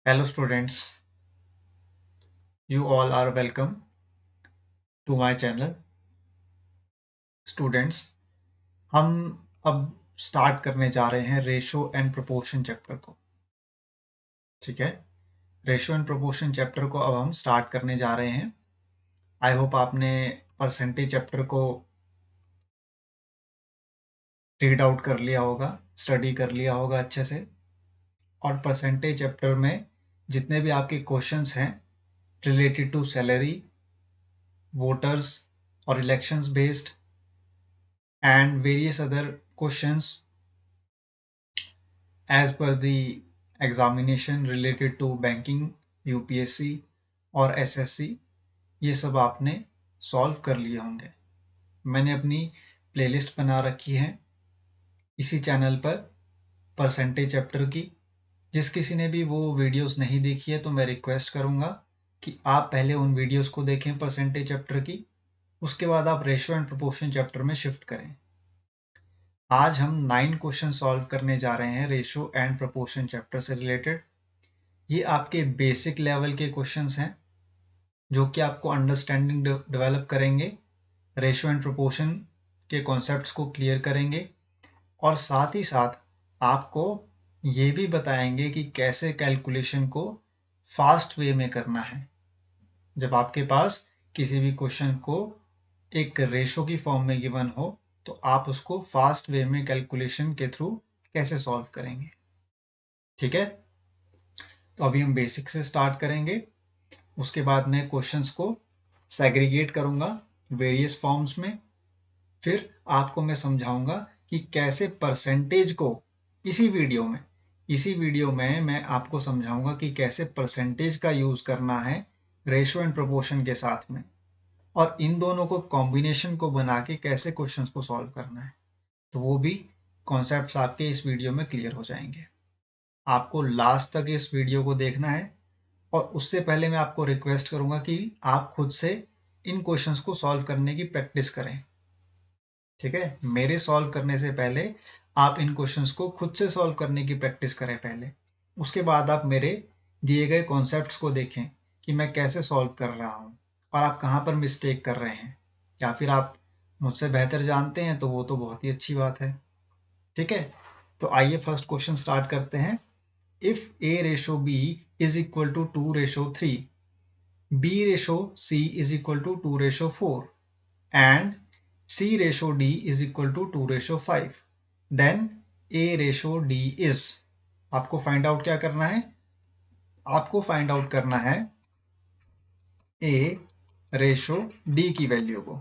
Hello students, you all are welcome to my channel. Students, हम अब start करने जा रहे हैं रेशो एंड प्रोपोर्शन चैप्टर को। ठीक है, रेशो एंड प्रोपोर्शन चैप्टर को अब हम स्टार्ट करने जा रहे हैं। आई होप आपने परसेंटेज चैप्टर को रीड आउट कर लिया होगा, स्टडी कर लिया होगा अच्छे से। और परसेंटेज चैप्टर में जितने भी आपके क्वेश्चंस हैं रिलेटेड टू सैलरी, वोटर्स और elections based and various other questions as per the examination related to banking, UPSC और SSC, ये सब आपने सॉल्व कर लिए होंगे। मैंने अपनी प्लेलिस्ट बना रखी है इसी चैनल पर परसेंटेज चैप्टर की। जिस किसी ने भी वो वीडियोस नहीं देखी है तो मैं रिक्वेस्ट करूँगा कि आप पहले उन वीडियोस को देखें परसेंटेज चैप्टर की, उसके बाद आप रेशो एंड प्रोपोर्शन चैप्टर में शिफ्ट करें। आज हम 9 क्वेश्चन सॉल्व करने जा रहे हैं रेशो एंड प्रोपोर्शन चैप्टर से रिलेटेड। ये आपके बेसिक लेवल के क्वेश्चंस हैं जो कि आपको अंडरस्टैंडिंग डेवलप करेंगे, रेशो एंड प्रोपोर्शन के कॉन्सेप्ट्स को क्लियर करेंगे और साथ ही साथ आपको ये भी बताएंगे कि कैसे कैलकुलेशन को फास्ट वे में करना है। जब आपके पास किसी भी क्वेश्चन को एक रेशो की फॉर्म में गिवन हो तो आप उसको फास्ट वे में कैलकुलेशन के थ्रू कैसे सॉल्व करेंगे। ठीक है, तो अभी हम बेसिक से स्टार्ट करेंगे, उसके बाद मैं क्वेश्चंस को सेग्रीगेट करूंगा वेरियस फॉर्म्स में, फिर आपको मैं समझाऊंगा कि कैसे परसेंटेज को इसी वीडियो में मैं आपको समझाऊंगा कि कैसे परसेंटेज का यूज करना है रेशो एंड प्रोपोर्शन के साथ में, और इन दोनों को कॉम्बिनेशन को बना के कैसे क्वेश्चंस को सॉल्व करना है। तो वो भी कॉन्सेप्ट्स आपके इस वीडियो में क्लियर हो जाएंगे। आपको लास्ट तक इस वीडियो को देखना है और उससे पहले मैं आपको रिक्वेस्ट करूंगा कि आप खुद से इन क्वेश्चंस को सॉल्व करने की प्रैक्टिस करें। ठीक है, मेरे सॉल्व करने से पहले आप इन क्वेश्चंस को खुद से सॉल्व करने की प्रैक्टिस करें पहले, उसके बाद आप मेरे दिए गए कॉन्सेप्ट्स को देखें कि मैं कैसे सॉल्व कर रहा हूँ और आप कहाँ पर मिस्टेक कर रहे हैं, या फिर आप मुझसे बेहतर जानते हैं तो वो तो बहुत ही अच्छी बात है। ठीक है, तो आइए फर्स्ट क्वेश्चन स्टार्ट करते हैं। If a ratio b is equal to 2:3, b ratio c is equal to 2:4 and c ratio d is equal to 2:5, then a ratio d is. आपको फाइंड आउट क्या करना है? आपको फाइंड आउट करना है a ratio d की value को।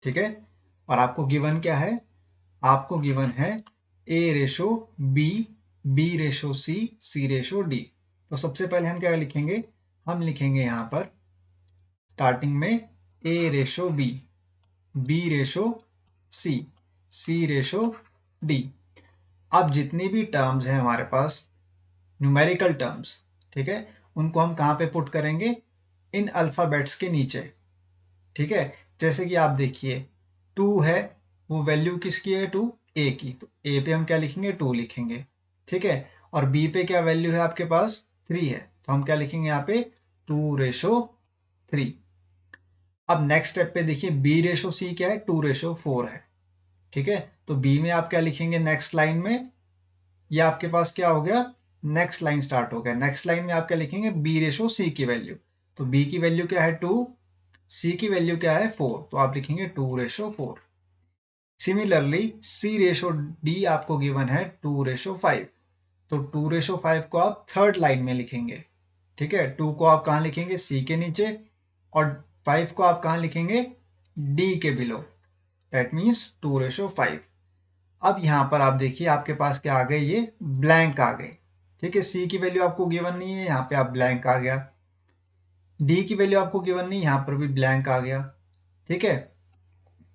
ठीक है, और आपको गिवन क्या है? आपको गिवन है a ratio b, b ratio c, c ratio d। तो सबसे पहले हम क्या लिखेंगे? हम लिखेंगे यहां पर स्टार्टिंग में a ratio b, b ratio c, c ratio d। अब जितनी भी टर्म्स हैं हमारे पास न्यूमेरिकल टर्म्स, ठीक है, उनको हम कहां पे पुट करेंगे? इन अल्फाबेट्स के नीचे। ठीक है, जैसे कि आप देखिए 2 है, वो वैल्यू किसकी है? 2 a की, तो a पे हम क्या लिखेंगे? 2 लिखेंगे। ठीक है, और b पे क्या वैल्यू है आपके पास? 3 है, तो हम क्या लिखेंगे यहाँ पे? 2:3। अब नेक्स्ट स्टेप पे देखिए b रेशो c क्या है? 2:4 है। ठीक है, तो b में आप क्या लिखेंगे नेक्स्ट लाइन में? ये आपके पास क्या हो गया? नेक्स्ट लाइन स्टार्ट हो गया। नेक्स्ट लाइन में आप क्या लिखेंगे? b रेशो c की वैल्यू। तो b की वैल्यू क्या है? 2, c की वैल्यू क्या है? 4, तो आप लिखेंगे 2:4। सिमिलरली c रेशो d आपको गिवन है 2:5, तो 2:5 को आप थर्ड लाइन में लिखेंगे। ठीक है, 2 को आप कहाँ लिखेंगे? c के नीचे, और 5 को आप कहाँ लिखेंगे? d के बिलो, दैट मीन्स 2:5। अब यहाँ पर आप देखिए आपके पास क्या आ गए? ये ब्लैंक आ गए। ठीक है, c की वैल्यू आपको गिवन नहीं है, यहाँ पे आप ब्लैंक आ गया। d की वैल्यू आपको गिवन नहीं, यहाँ पर भी ब्लैंक आ गया। ठीक है,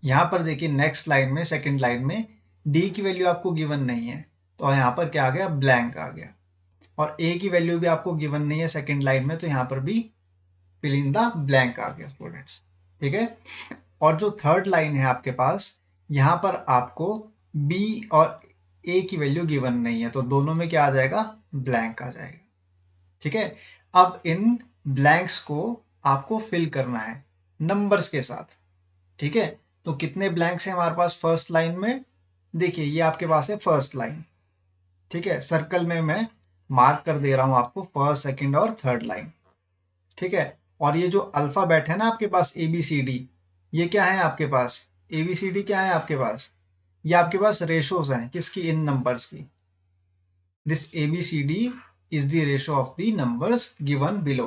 यहाँ पर देखिए नेक्स्ट लाइन में, सेकंड लाइन में d की वैल्यू आपको गिवन नहीं है, तो यहाँ पर क्या आ गया? ब्लैंक आ गया। और a की वैल्यू भी आपको गिवन नहीं है सेकंड लाइन में, तो यहाँ पर भी फिल इन द ब्लैंक आ गया स्टूडेंट्स। ठीक है, और जो थर्ड लाइन है आपके पास, यहाँ पर आपको b और a की वैल्यू गिवन नहीं है, तो दोनों में क्या आ जाएगा? ब्लैंक आ जाएगा। ठीक है। अब इन ब्लैंक्स को आपको फिल करना है नंबर्स के साथ। ठीक है, तो कितने ब्लैंक्स हैं हमारे पास फर्स्ट लाइन में? देखिए ये आपके पास है फर्स्ट लाइन। ठीक है, सर्कल में मैं मार्क कर दे रहा हूं आपको फर्स्ट, सेकंड और थर्ड लाइन। ठीक है, और ये जो अल्फाबेट है ना आपके पास ABCD, ये क्या है आपके पास? ABCD क्या है आपके पास? ये आपके पास रेशोज हैं किसकी? इन नंबर्स की। This ABCD is the ratio of the numbers given below.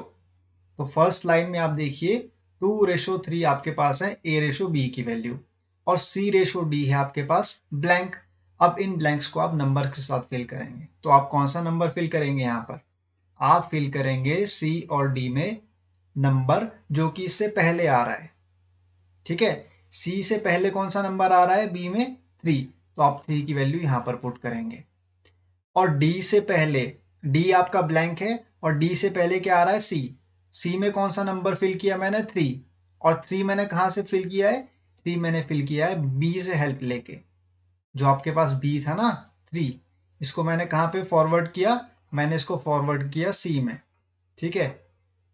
तो फर्स्ट लाइन में आप देखिए 2:3 आपके पास है A:B की वैल्यू, और C:D है आपके पास ब्लैंक। अब इन ब्लैंक्स को आप नंबर के साथ फिल करेंगे, तो आप कौन सा नंबर फिल करेंगे यहाँ पर? आप फिल करेंगे C और D में नंबर जो कि इससे पहले आ रहा है। ठीक है, C से पहले कौन सा नंबर आ रहा है? B में 3, तो आप 3 की वैल्यू यहाँ पर पुट करेंगे। और D से पहले, D आपका ब्लैंक है और D से पहले क्या आ रहा है? C में कौन सा नंबर फिल किया मैंने? 3, और 3 मैंने कहाँ से फिल किया है? 3 मैंने फिल किया है B से हेल्प लेके। जो आपके पास B था ना 3, इसको मैंने कहाँ पे फॉरवर्ड किया? मैंने इसको फॉरवर्ड किया C में। ठीक है,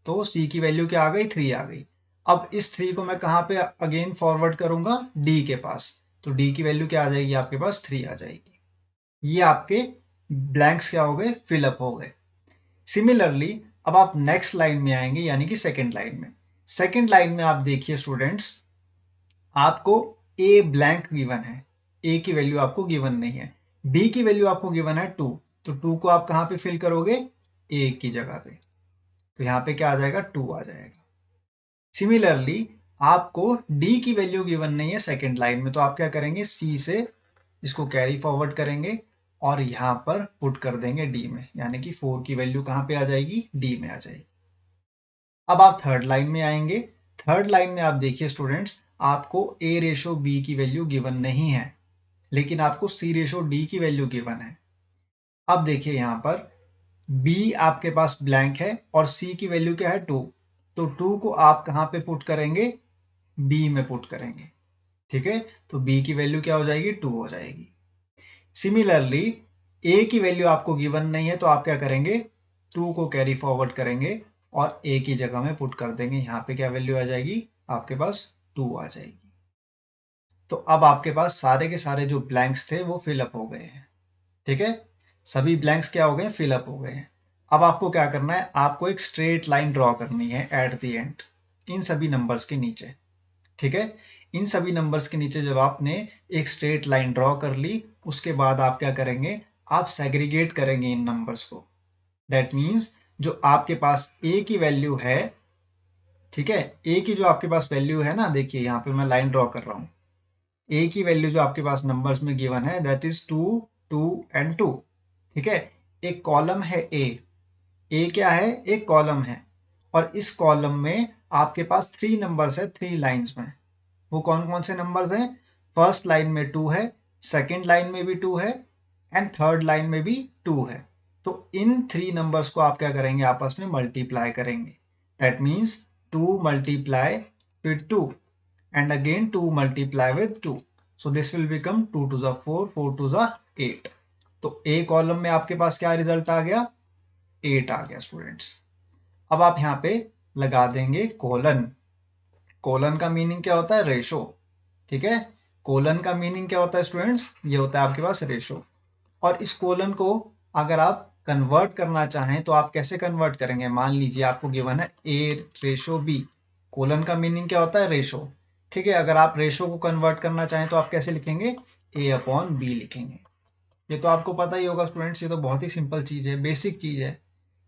तो C की वैल्यू क्या आ गई? 3 आ गई। अब इस 3 को मैं कहाँ पे अगेन फॉरवर्ड करूंगा? D के पास, तो D की वैल्यू क्या आ जाएगी आपके पास? 3 आ जाएगी। ये आपके ब्लैंक्स क्या हो गए? फिलअप हो गए। सिमिलरली अब आप नेक्स्ट लाइन में आएंगे, यानी कि सेकेंड लाइन में। सेकेंड लाइन में आप देखिए स्टूडेंट्स, आपको ए ब्लैंक गिवन है, ए की वैल्यू आपको गिवन नहीं है, बी की वैल्यू आपको गिवन है 2, तो 2 को आप कहां पे फिल करोगे? ए की जगह पे, तो यहां पे क्या आ जाएगा? 2 आ जाएगा। सिमिलरली आपको डी की वैल्यू गिवन नहीं है सेकेंड लाइन में, तो आप क्या करेंगे? सी से इसको कैरी फॉरवर्ड करेंगे और यहां पर पुट कर देंगे डी में, यानी कि 4 की वैल्यू कहां पे आ जाएगी? डी में आ जाएगी। अब आप थर्ड लाइन में आएंगे। थर्ड लाइन में आप देखिए स्टूडेंट्स, आपको A:B की वैल्यू गिवन नहीं है, लेकिन आपको C:D की वैल्यू गिवन है। अब देखिए यहां पर B आपके पास ब्लैंक है और C की वैल्यू क्या है? 2, तो 2 को आप कहां पे पुट करेंगे? B में पुट करेंगे। ठीक है, तो B की वैल्यू क्या हो जाएगी? 2 हो जाएगी। सिमिलरली A की वैल्यू आपको गिवन नहीं है, तो आप क्या करेंगे? 2 को कैरी फॉरवर्ड करेंगे और A की जगह में पुट कर देंगे। यहाँ पे क्या वैल्यू आ जाएगी? आपके पास 2 आ जाएगी। तो अब आपके पास सारे के सारे जो ब्लैंक्स थे वो फिलअप हो गए हैं। ठीक है, सभी ब्लैंक्स क्या हो गए? फिलअप हो गए हैं। अब आपको क्या करना है? आपको एक स्ट्रेट लाइन ड्रॉ करनी है एट द एंड, इन सभी नंबर्स के नीचे। ठीक है, इन सभी नंबर्स के नीचे जब आपने एक स्ट्रेट लाइन ड्रॉ कर ली, उसके बाद आप क्या करेंगे? आप सेग्रीगेट करेंगे इन नंबर्स को। दैट मीन्स जो आपके पास ए की वैल्यू है, ठीक है, ए की जो आपके पास वैल्यू है ना, देखिए यहाँ पे मैं लाइन ड्रॉ कर रहा हूँ। ए की वैल्यू जो आपके पास नंबर्स में गिवन है दैट इज 2, 2 एंड 2। ठीक है, एक कॉलम है ए क्या है? एक कॉलम है, और इस कॉलम में आपके पास 3 नंबर्स है 3 लाइंस में। वो कौन कौन से नंबर्स हैं? फर्स्ट लाइन में 2 है, सेकेंड लाइन में भी 2 है, एंड थर्ड लाइन में भी 2 है। तो इन 3 नंबर्स को आप क्या करेंगे? आपस में मल्टीप्लाई करेंगे। That means 2 multiply with 2 and again 2 multiply with 2. So this will become 2 to the 4, 4 to the 8. तो ए कॉलम में आपके पास क्या रिजल्ट आ गया? 8 आ गया स्टूडेंट्स। अब आप यहाँ पे लगा देंगे कोलन। कोलन का मीनिंग क्या होता है? रेशो। ठीक है, कोलन का मीनिंग क्या होता है स्टूडेंट्स? ये होता है आपके पास रेशो। और इस कोलन को अगर आप कन्वर्ट करना चाहें तो आप कैसे कन्वर्ट करेंगे? मान लीजिए आपको गिवन है A:B। कोलन का मीनिंग क्या होता है? रेशो। ठीक है, अगर आप रेशो को कन्वर्ट करना चाहें तो आप कैसे लिखेंगे? A/B लिखेंगे। ये तो आपको पता ही होगा स्टूडेंट्स, ये तो बहुत ही सिंपल चीज है, बेसिक चीज है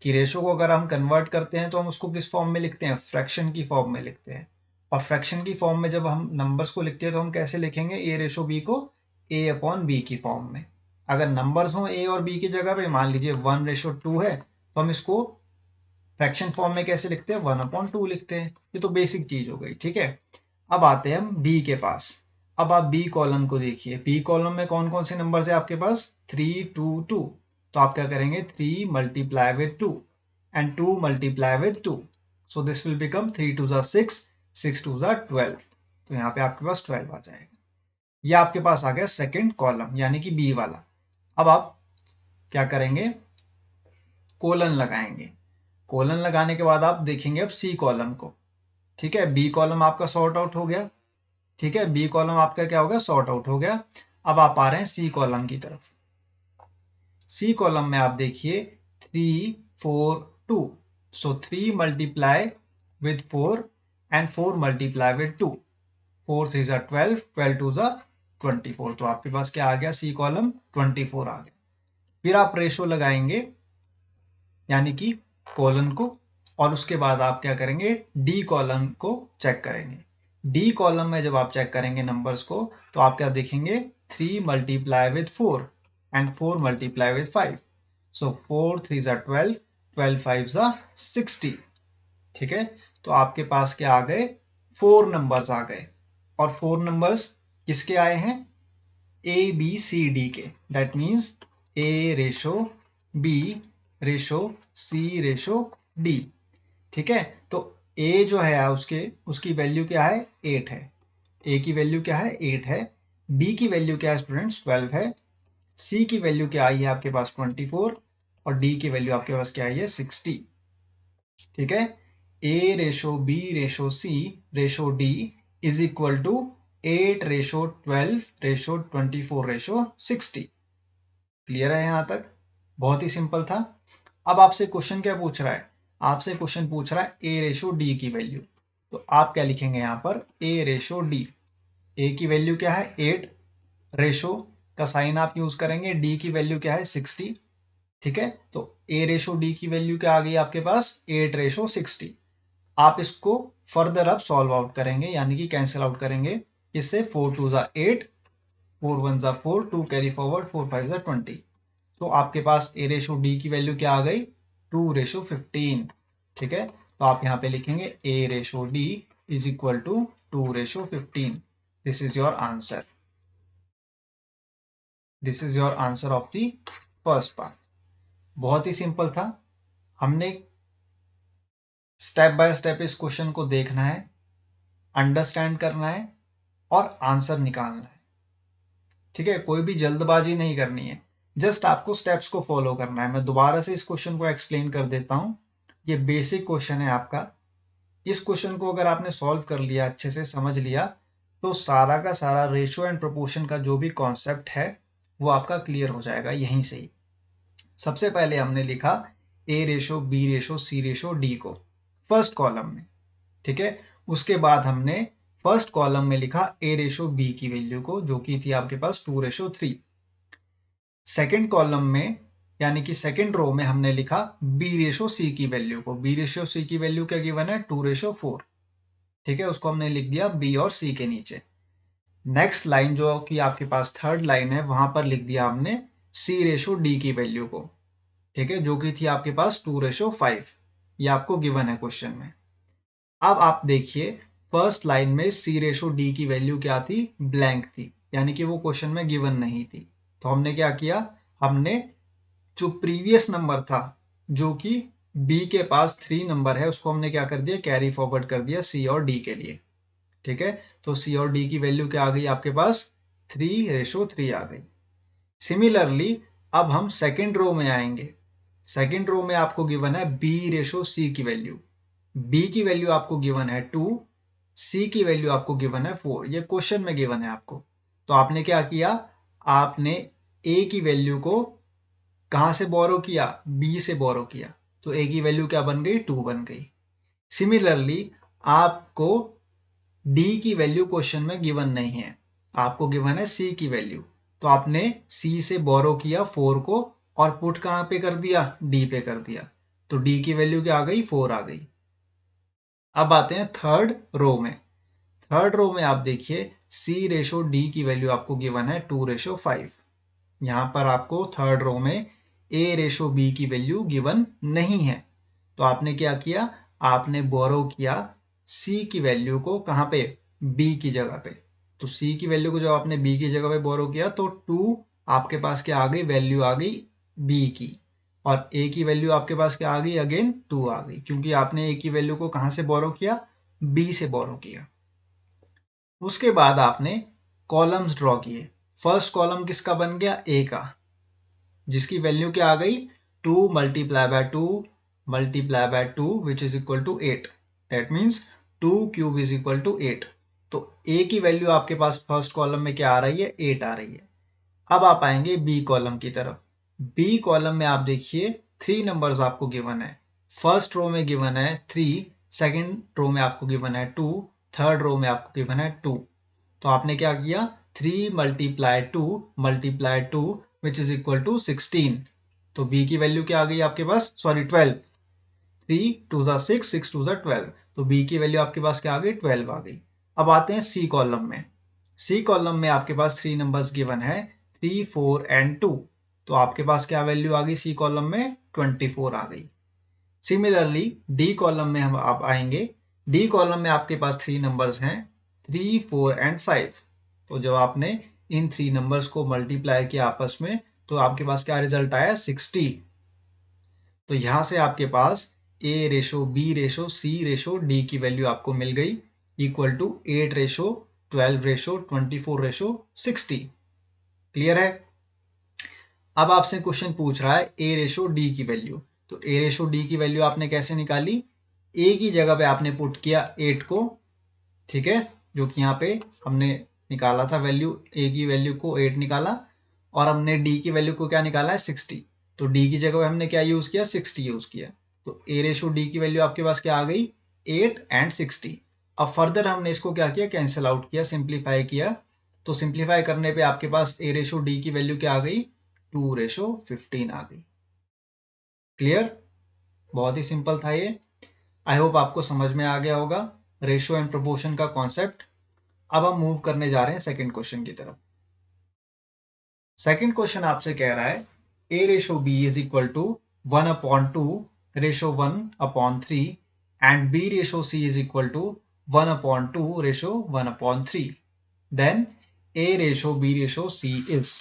कि रेशो को अगर हम कन्वर्ट करते हैं तो हम उसको किस फॉर्म में लिखते हैं? फ्रैक्शन की फॉर्म में लिखते हैं। और फ्रैक्शन की फॉर्म में जब हम नंबर्स को लिखते हैं तो हम कैसे लिखेंगे? A:B को A/B की फॉर्म में। अगर नंबर्स हो A और B की जगह पे, मान लीजिए 1:2 है, तो हम इसको फ्रैक्शन फॉर्म में कैसे लिखते हैं? 1/2 लिखते हैं। ये तो बेसिक चीज हो गई। ठीक है, अब आते हैं हम बी के पास। अब आप बी कॉलम को देखिए, बी कॉलम में कौन कौन से नंबर है आपके पास? 3, 2, 2। तो आप क्या करेंगे? 3 multiply with 2 and 2 multiply with 2। So this will become 3 2 6, 6 2 12। तो यहाँ पे आपके पास 12 आ जाएगा। ये आपके पास आ गया सेकेंड कॉलम, यानी कि बी वाला। अब आप क्या करेंगे? कोलन लगाएंगे। कोलन लगाने के बाद आप देखेंगे अब सी कॉलम को, ठीक है। बी कॉलम आपका सॉर्ट आउट हो गया, ठीक है, बी कॉलम आपका क्या हो गया, सॉर्ट आउट हो गया। अब आप आ रहे हैं सी कॉलम की तरफ। सी कॉलम में आप देखिए 3 4 2, सो 3 multiply with 4 and 4 multiply with 2, 4 3 जा 12, 12 2 जा 24, तो आपके पास क्या आ गया, सी कॉलम 24 आ गया। फिर आप रेशो लगाएंगे यानी कि कॉलन को, और उसके बाद आप क्या करेंगे, डी कॉलम को चेक करेंगे। डी कॉलम में जब आप चेक करेंगे नंबर्स को, तो आप क्या देखेंगे, 3 multiply with 4 and 4 multiply with 5, सो 4 3 जा 12, 12 5 जा 60, ठीक है। तो आपके पास क्या आ गए, 4 नंबर्स आ गए। और 4 नंबर्स किसके आए हैं, ए बी सी डी के, that means A ratio B ratio C ratio D, ठीक है। तो ए जो है उसकी वैल्यू क्या है, 8 है। ए की वैल्यू क्या है, 8 है। बी की वैल्यू क्या है स्टूडेंट्स, 12 है। सी की वैल्यू क्या आई है आपके पास, 24, और डी की वैल्यू आपके पास क्या आई है, 60, ठीक है। A ratio B ratio C ratio D is equal to 8 ratio 12 ratio 24 ratio 60। Clear है यहां तक, बहुत ही सिंपल था। अब आपसे क्वेश्चन क्या पूछ रहा है, आपसे क्वेश्चन पूछ रहा है ए रेशो डी की वैल्यू। तो आप क्या लिखेंगे यहां पर, ए रेशो डी, ए की वैल्यू क्या है 8, रेशो का साइन आप यूज करेंगे, डी की वैल्यू क्या है 60, ठीक है। तो ए रेशो डी की वैल्यू क्या आ गई आपके पास, 8 रेशो 60। आप इसको फर्दर अब सॉल्व आउट करेंगे, यानी कि कैंसिल आउट करेंगे। इससे 4 2 जा 8, 4 1 जा 4, 2 कैरी फॉरवर्ड, 4 5 जा 20। तो आपके पास ए रेशो डी की वैल्यू क्या आ गई, 2 रेशो 15, ठीक है। तो आप यहां पे लिखेंगे A ratio D is equal to 2 ratio 15। This is your answer, this is your answer of the first part. बहुत ही सिंपल था। हमने स्टेप बाय स्टेप इस क्वेश्चन को देखना है, अंडरस्टैंड करना है और आंसर निकालना है, ठीक है। कोई भी जल्दबाजी नहीं करनी है, जस्ट आपको स्टेप्स को फॉलो करना है। मैं दोबारा से इस क्वेश्चन को एक्सप्लेन कर देता हूं। ये बेसिक क्वेश्चन है आपका। इस क्वेश्चन को अगर आपने सॉल्व कर लिया, अच्छे से समझ लिया, तो सारा का सारा रेशो एंड प्रोपोर्शन का जो भी कॉन्सेप्ट है वो आपका क्लियर हो जाएगा यहीं से ही। सबसे पहले हमने लिखा ए ratio B ratio C ratio D को फर्स्ट कॉलम में, ठीक है। उसके बाद हमने फर्स्ट कॉलम में लिखा ए रेशो बी की वैल्यू को, जो कि थी आपके पास 2 रेशो 3। सेकेंड कॉलम में यानी कि सेकेंड रो में हमने लिखा बी रेशो सी की वैल्यू को। बी रेशो सी की वैल्यू क्या गिवन है, 2 रेशो 4, ठीक है। उसको हमने लिख दिया बी और सी के नीचे। नेक्स्ट लाइन जो कि आपके पास थर्ड लाइन है, वहां पर लिख दिया हमने सी रेशो डी की वैल्यू को, ठीक है, जो कि थी आपके पास 2 रेशो 5। ये आपको गिवन है क्वेश्चन में। अब आप देखिए फर्स्ट लाइन में सी रेशो डी की वैल्यू क्या थी, ब्लैंक थी, यानी कि वो क्वेश्चन में गिवन नहीं थी। तो हमने क्या किया, हमने जो प्रीवियस नंबर था, जो कि बी के पास 3 नंबर है, उसको हमने क्या कर दिया, कैरी फॉरवर्ड कर दिया सी और डी के लिए, ठीक है। तो सी और डी की वैल्यू क्या आ गई आपके पास, 3 रेशो 3 आ गई। सिमिलरली अब हम सेकेंड रो में आएंगे। सेकेंड रो में आपको गिवन है बी रेशो सी की वैल्यू। बी की वैल्यू आपको गिवन है 2, सी की वैल्यू आपको गिवन है 4। ये क्वेश्चन में गिवन है आपको। तो आपने क्या किया, आपने ए की वैल्यू को कहां से बोरो किया, बी से बोरो किया। तो ए की वैल्यू क्या बन गई, 2 बन गई। सिमिलरली आपको डी की वैल्यू क्वेश्चन में गिवन नहीं है, आपको गिवन है सी की वैल्यू। तो आपने सी से बोरो किया 4 को और पुट कहां पे कर दिया, डी पे कर दिया। तो डी की वैल्यू क्या आ गई, 4 आ गई। अब आते हैं थर्ड रो में। थर्ड रो में आप देखिए सी रेशो डी की वैल्यू आपको गिवन है 2 रेशो 5। यहां पर आपको थर्ड रो में ए रेशो बी की वैल्यू गिवन नहीं है। तो आपने क्या किया, आपने बोरो किया सी की वैल्यू को कहां पे, बी की जगह पे। तो सी की वैल्यू को जब आपने बी की जगह पे बोरो किया तो 2 आपके पास क्या आ गई, वैल्यू आ गई बी की, और ए की वैल्यू आपके पास क्या आ गई, अगेन 2 आ गई, क्योंकि आपने ए की वैल्यू को कहां से बोरो किया, बी से बोरो किया। उसके बाद आपने कॉलम्स ड्रॉ किए। फर्स्ट कॉलम किसका बन गया, ए का, जिसकी वैल्यू क्या आ गई, 2 multiply by 2 multiply by 2 which is equal to 8. That means 2 cube is equal to 8. तो a की वैल्यू आपके पास फर्स्ट कॉलम में क्या आ रही है? 8 आ रही है। अब आप आएंगे बी कॉलम की तरफ। बी कॉलम में आप देखिए 3 नंबर्स आपको गिवन है। फर्स्ट रो में गिवन है 3, सेकंड रो में आपको गिवन है 2, थर्ड रो में आपको गिवन है 2। तो आपने क्या किया? 3 multiply two which is equal to 16। तो बी की वैल्यू क्या आ गई आपके पास? सॉरी 12। 3 2 जा 6, 6 2 जा 12। तो बी की वैल्यू आपके पास क्या आ गई? 12 आ गई। अब आते हैं सी कॉलम में। सी कॉलम में आपके पास 3 नंबर्स गिवन है, 3 4 एंड 2। तो आपके पास क्या वैल्यू आ गई सी कॉलम में? 24 आ गई। सिमिलरली डी कॉलम में हम आप आएंगे। डी कॉलम में आपके पास 3 नंबर्स हैं, 3 4 एंड 5। तो जब आपने इन 3 नंबर्स को मल्टीप्लाई किया आपस में तो आपके पास क्या रिजल्ट आया? 60। तो यहां से आपके पास a ratio b ratio c ratio d की वैल्यू आपको मिल गई equal to 8 ratio 12 ratio 24 ratio 60। Clear है? अब आपसे क्वेश्चन पूछ रहा है a रेशो d की वैल्यू। तो a रेशो d की वैल्यू आपने कैसे निकाली? a की जगह पे आपने पुट किया 8 को, ठीक है, जो कि यहाँ पे हमने निकाला था वैल्यू, a की वैल्यू को 8 निकाला और हमने d की वैल्यू को क्या निकाला है? 60। तो d की जगह पे हमने क्या यूज किया? 60 यूज किया। तो a रेशो d की वैल्यू आपके पास क्या आ गई? 8 एंड 60। अब फर्दर हमने इसको क्या किया? कैंसिल आउट किया, सिंप्लीफाई किया। तो सिंप्लीफाई करने पे आपके पास a रेशो d की वैल्यू क्या आ गई? 2 रेशो 15 आ गई। क्लियर? बहुत ही सिंपल था ये। आई होप आपको समझ में आ गया होगा रेशो एंड प्रोपोर्शन का कॉन्सेप्ट। अब हम मूव करने जा रहे हैं सेकंड क्वेश्चन की तरफ। सेकंड क्वेश्चन आपसे कह रहा है a ratio b is equal to 1/2 ratio 1/3 and b ratio c is equal to 1/2 ratio 1/3। Then a ratio b ratio c is.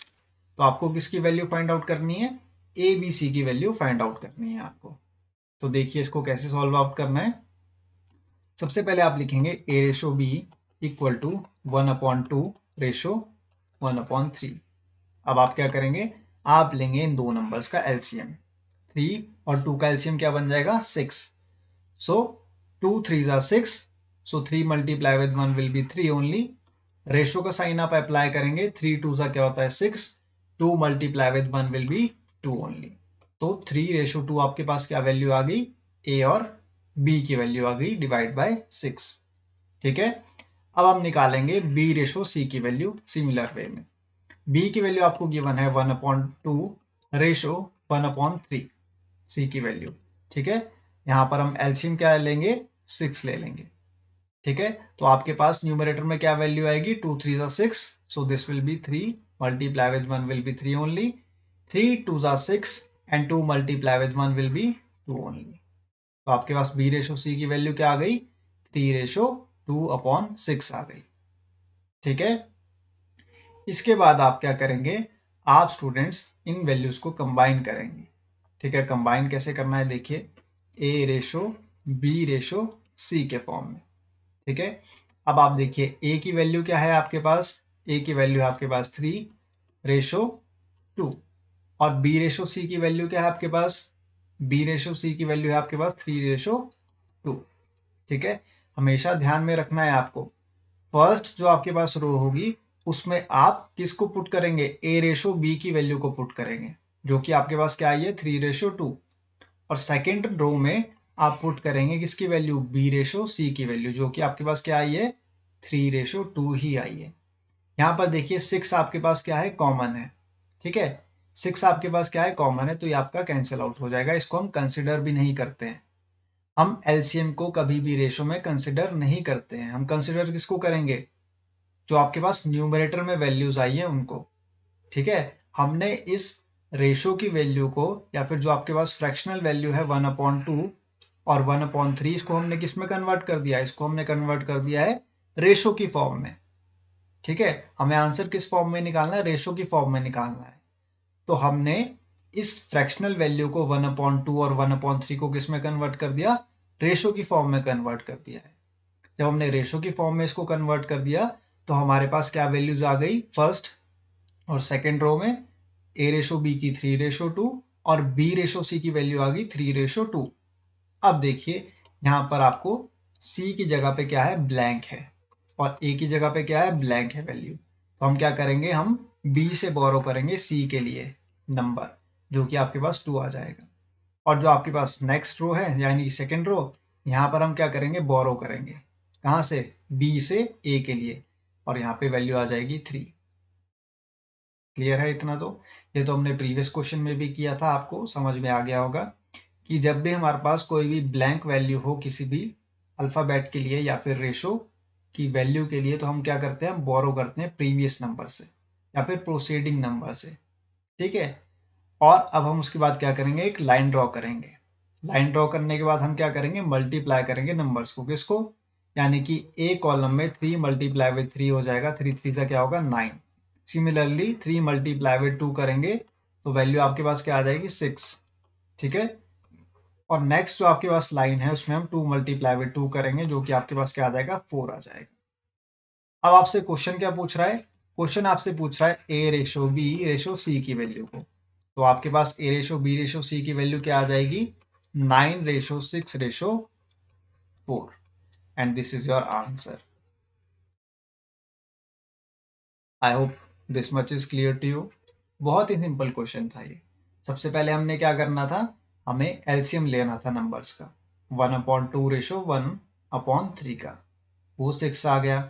तो आपको किसकी वैल्यू फाइंड आउट करनी है? a b c की वैल्यू फाइंड आउट करनी है आपको। तो देखिए इसको कैसे सॉल्व आउट करना है। सबसे पहले आप लिखेंगे a ratio b equal to 1/2 ratio 1/3। अब आप क्या करेंगे? आप लेंगे इन दो नंबर्स का एलसीएम। 3 और 2 का एलसीएम क्या बन जाएगा? 6। सो 2 3 जा 6। सो 3 multiply with 1 will B 3 only. Ratio का साइन आप अप्लाई करेंगे, 3 2 जा क्या होता है? 6। 2 multiply with 1 will B 2 only. तो 3 रेशो 2 आपके पास क्या वैल्यू आ गई? ए और बी की वैल्यू आ गई डिवाइड बाय 6। ठीक है। अब हम निकालेंगे बी रेशो सी की वैल्यू सिमिलर वे में। b की वैल्यू आपको गिवन है 1/2 रेशो 1/3 c की वैल्यू। ठीक है। यहां पर हम एलसीएम क्या लेंगे? 6 ले लेंगे। ठीक है। तो आपके पास न्यूमरेटर में क्या वैल्यू आएगी? 2 3 जा 6। So this will be 3 multiply with 1 will B 3 only. 3 2 जा 6 and 2 multiply with 1 will B 2 only. तो आपके पास b रेशो c की वैल्यू क्या आ गई? 3 रेशो 2/6 आ गई। ठीक है। इसके बाद आप क्या करेंगे? आप स्टूडेंट्स इन वैल्यूज को कंबाइन करेंगे। ठीक है। कंबाइन कैसे करना है देखिए, a ratio b ratio c के फॉर्म में। ठीक है। अब आप देखिए a की वैल्यू क्या है आपके पास? a की वैल्यू है आपके पास 3 रेशो 2 और b रेशो c की वैल्यू क्या है आपके पास? b रेशो c की वैल्यू है आपके पास 3 रेशो 2। ठीक है। हमेशा ध्यान में रखना है आपको, फर्स्ट जो आपके पास रो होगी उसमें आप किसको पुट करेंगे? a रेशो b की वैल्यू को पुट करेंगे, जो कि आपके पास क्या आई है? 3 रेशो 2। और सेकेंड रो में आप पुट करेंगे किसकी वैल्यू? b रेशो c की वैल्यू, जो कि आपके पास क्या आई है? 3 रेशो 2 ही आई है। यहाँ पर देखिए 6 आपके पास क्या है? कॉमन है। ठीक है। 6 आपके पास क्या है? कॉमन है, तो ये आपका कैंसिल आउट हो जाएगा। इसको हम कंसिडर भी नहीं करते हैं। हम एलसीएम को कभी भी रेशो में कंसिडर नहीं करते हैं। हम कंसिडर किसको करेंगे? जो आपके पास न्यूमरेटर में वैल्यूज आई है उनको। ठीक है। हमने इस रेशो की वैल्यू को या फिर जो आपके पास फ्रैक्शनल वैल्यू है 1/2 और 1/3, इसको हमने किस में कन्वर्ट कर दिया? इसको हमने कन्वर्ट कर दिया है रेशो की फॉर्म में। ठीक है। हमें आंसर किस फॉर्म में निकालना है? रेशो की फॉर्म में निकालना है। तो हमने इस फ्रैक्शनल वैल्यू को 1/2 और 1/3 को किस में कन्वर्ट कर दिया? रेशो की फॉर्म में कन्वर्ट कर दिया है। जब हमने रेशो की फॉर्म में इसको कन्वर्ट कर दिया तो हमारे पास क्या वैल्यूज आ गई? फर्स्ट और सेकेंड रो में a रेशो b की 3 रेशो 2 और b रेशो c की वैल्यू आ गई 3 रेशो 2। अब देखिए यहाँ पर आपको C की जगह पे क्या है, ब्लैंक है, और A की जगह पे क्या है, ब्लैंक है वैल्यू। तो हम क्या करेंगे, हम B से बोरो करेंगे C के लिए नंबर, जो कि आपके पास 2 आ जाएगा। और जो आपके पास नेक्स्ट रो है यानी कि सेकेंड रो, यहाँ पर हम क्या करेंगे, बोरो करेंगे। कहाँ से, B से A के लिए, और यहाँ पे वैल्यू आ जाएगी 3। क्लियर है इतना? तो ये तो हमने प्रीवियस क्वेश्चन में भी किया था, आपको समझ में आ गया होगा कि जब भी हमारे पास कोई भी ब्लैंक वैल्यू हो किसी भी अल्फ़ाबेट के लिए या फिर रेशो की वैल्यू के लिए, तो हम क्या करते हैं, बोरो करते हैं प्रीवियस नंबर से या फिर प्रोसीडिंग नंबर से। ठीक है, और अब हम उसके बाद क्या करेंगे, एक लाइन ड्रॉ करेंगे। लाइन ड्रॉ करने के बाद हम क्या करेंगे, मल्टीप्लाई करेंगे नंबर्स को। किसको, यानी कि ए कॉलम में 3 मल्टीप्लाई विद 3 हो जाएगा, 3 3 से क्या होगा, 9। सिमिलरली 3 मल्टीप्लाई विद 2 करेंगे तो वैल्यू आपके पास क्या आ जाएगी, 6। ठीक है, और नेक्स्ट जो आपके पास लाइन है उसमें हम 2 मल्टीप्लाई विद 2 करेंगे, जो कि आपके पास क्या आ जाएगा, 4 आ जाएगा। अब आपसे क्वेश्चन क्या पूछ रहा है, क्वेश्चन आपसे पूछ रहा है A ratio B ratio C की वैल्यू को। तो आपके पास A ratio B ratio C की वैल्यू क्या आ जाएगी, 9 ratio 6 ratio 4, and this is your answer. I hope this much is clear to you. बहुत ही सिंपल क्वेश्चन था ये। सबसे पहले हमने क्या करना था, हमें एलसीएम लेना था नंबर्स का। 1/2 रेशो 1/3 का, वो 6 आ गया।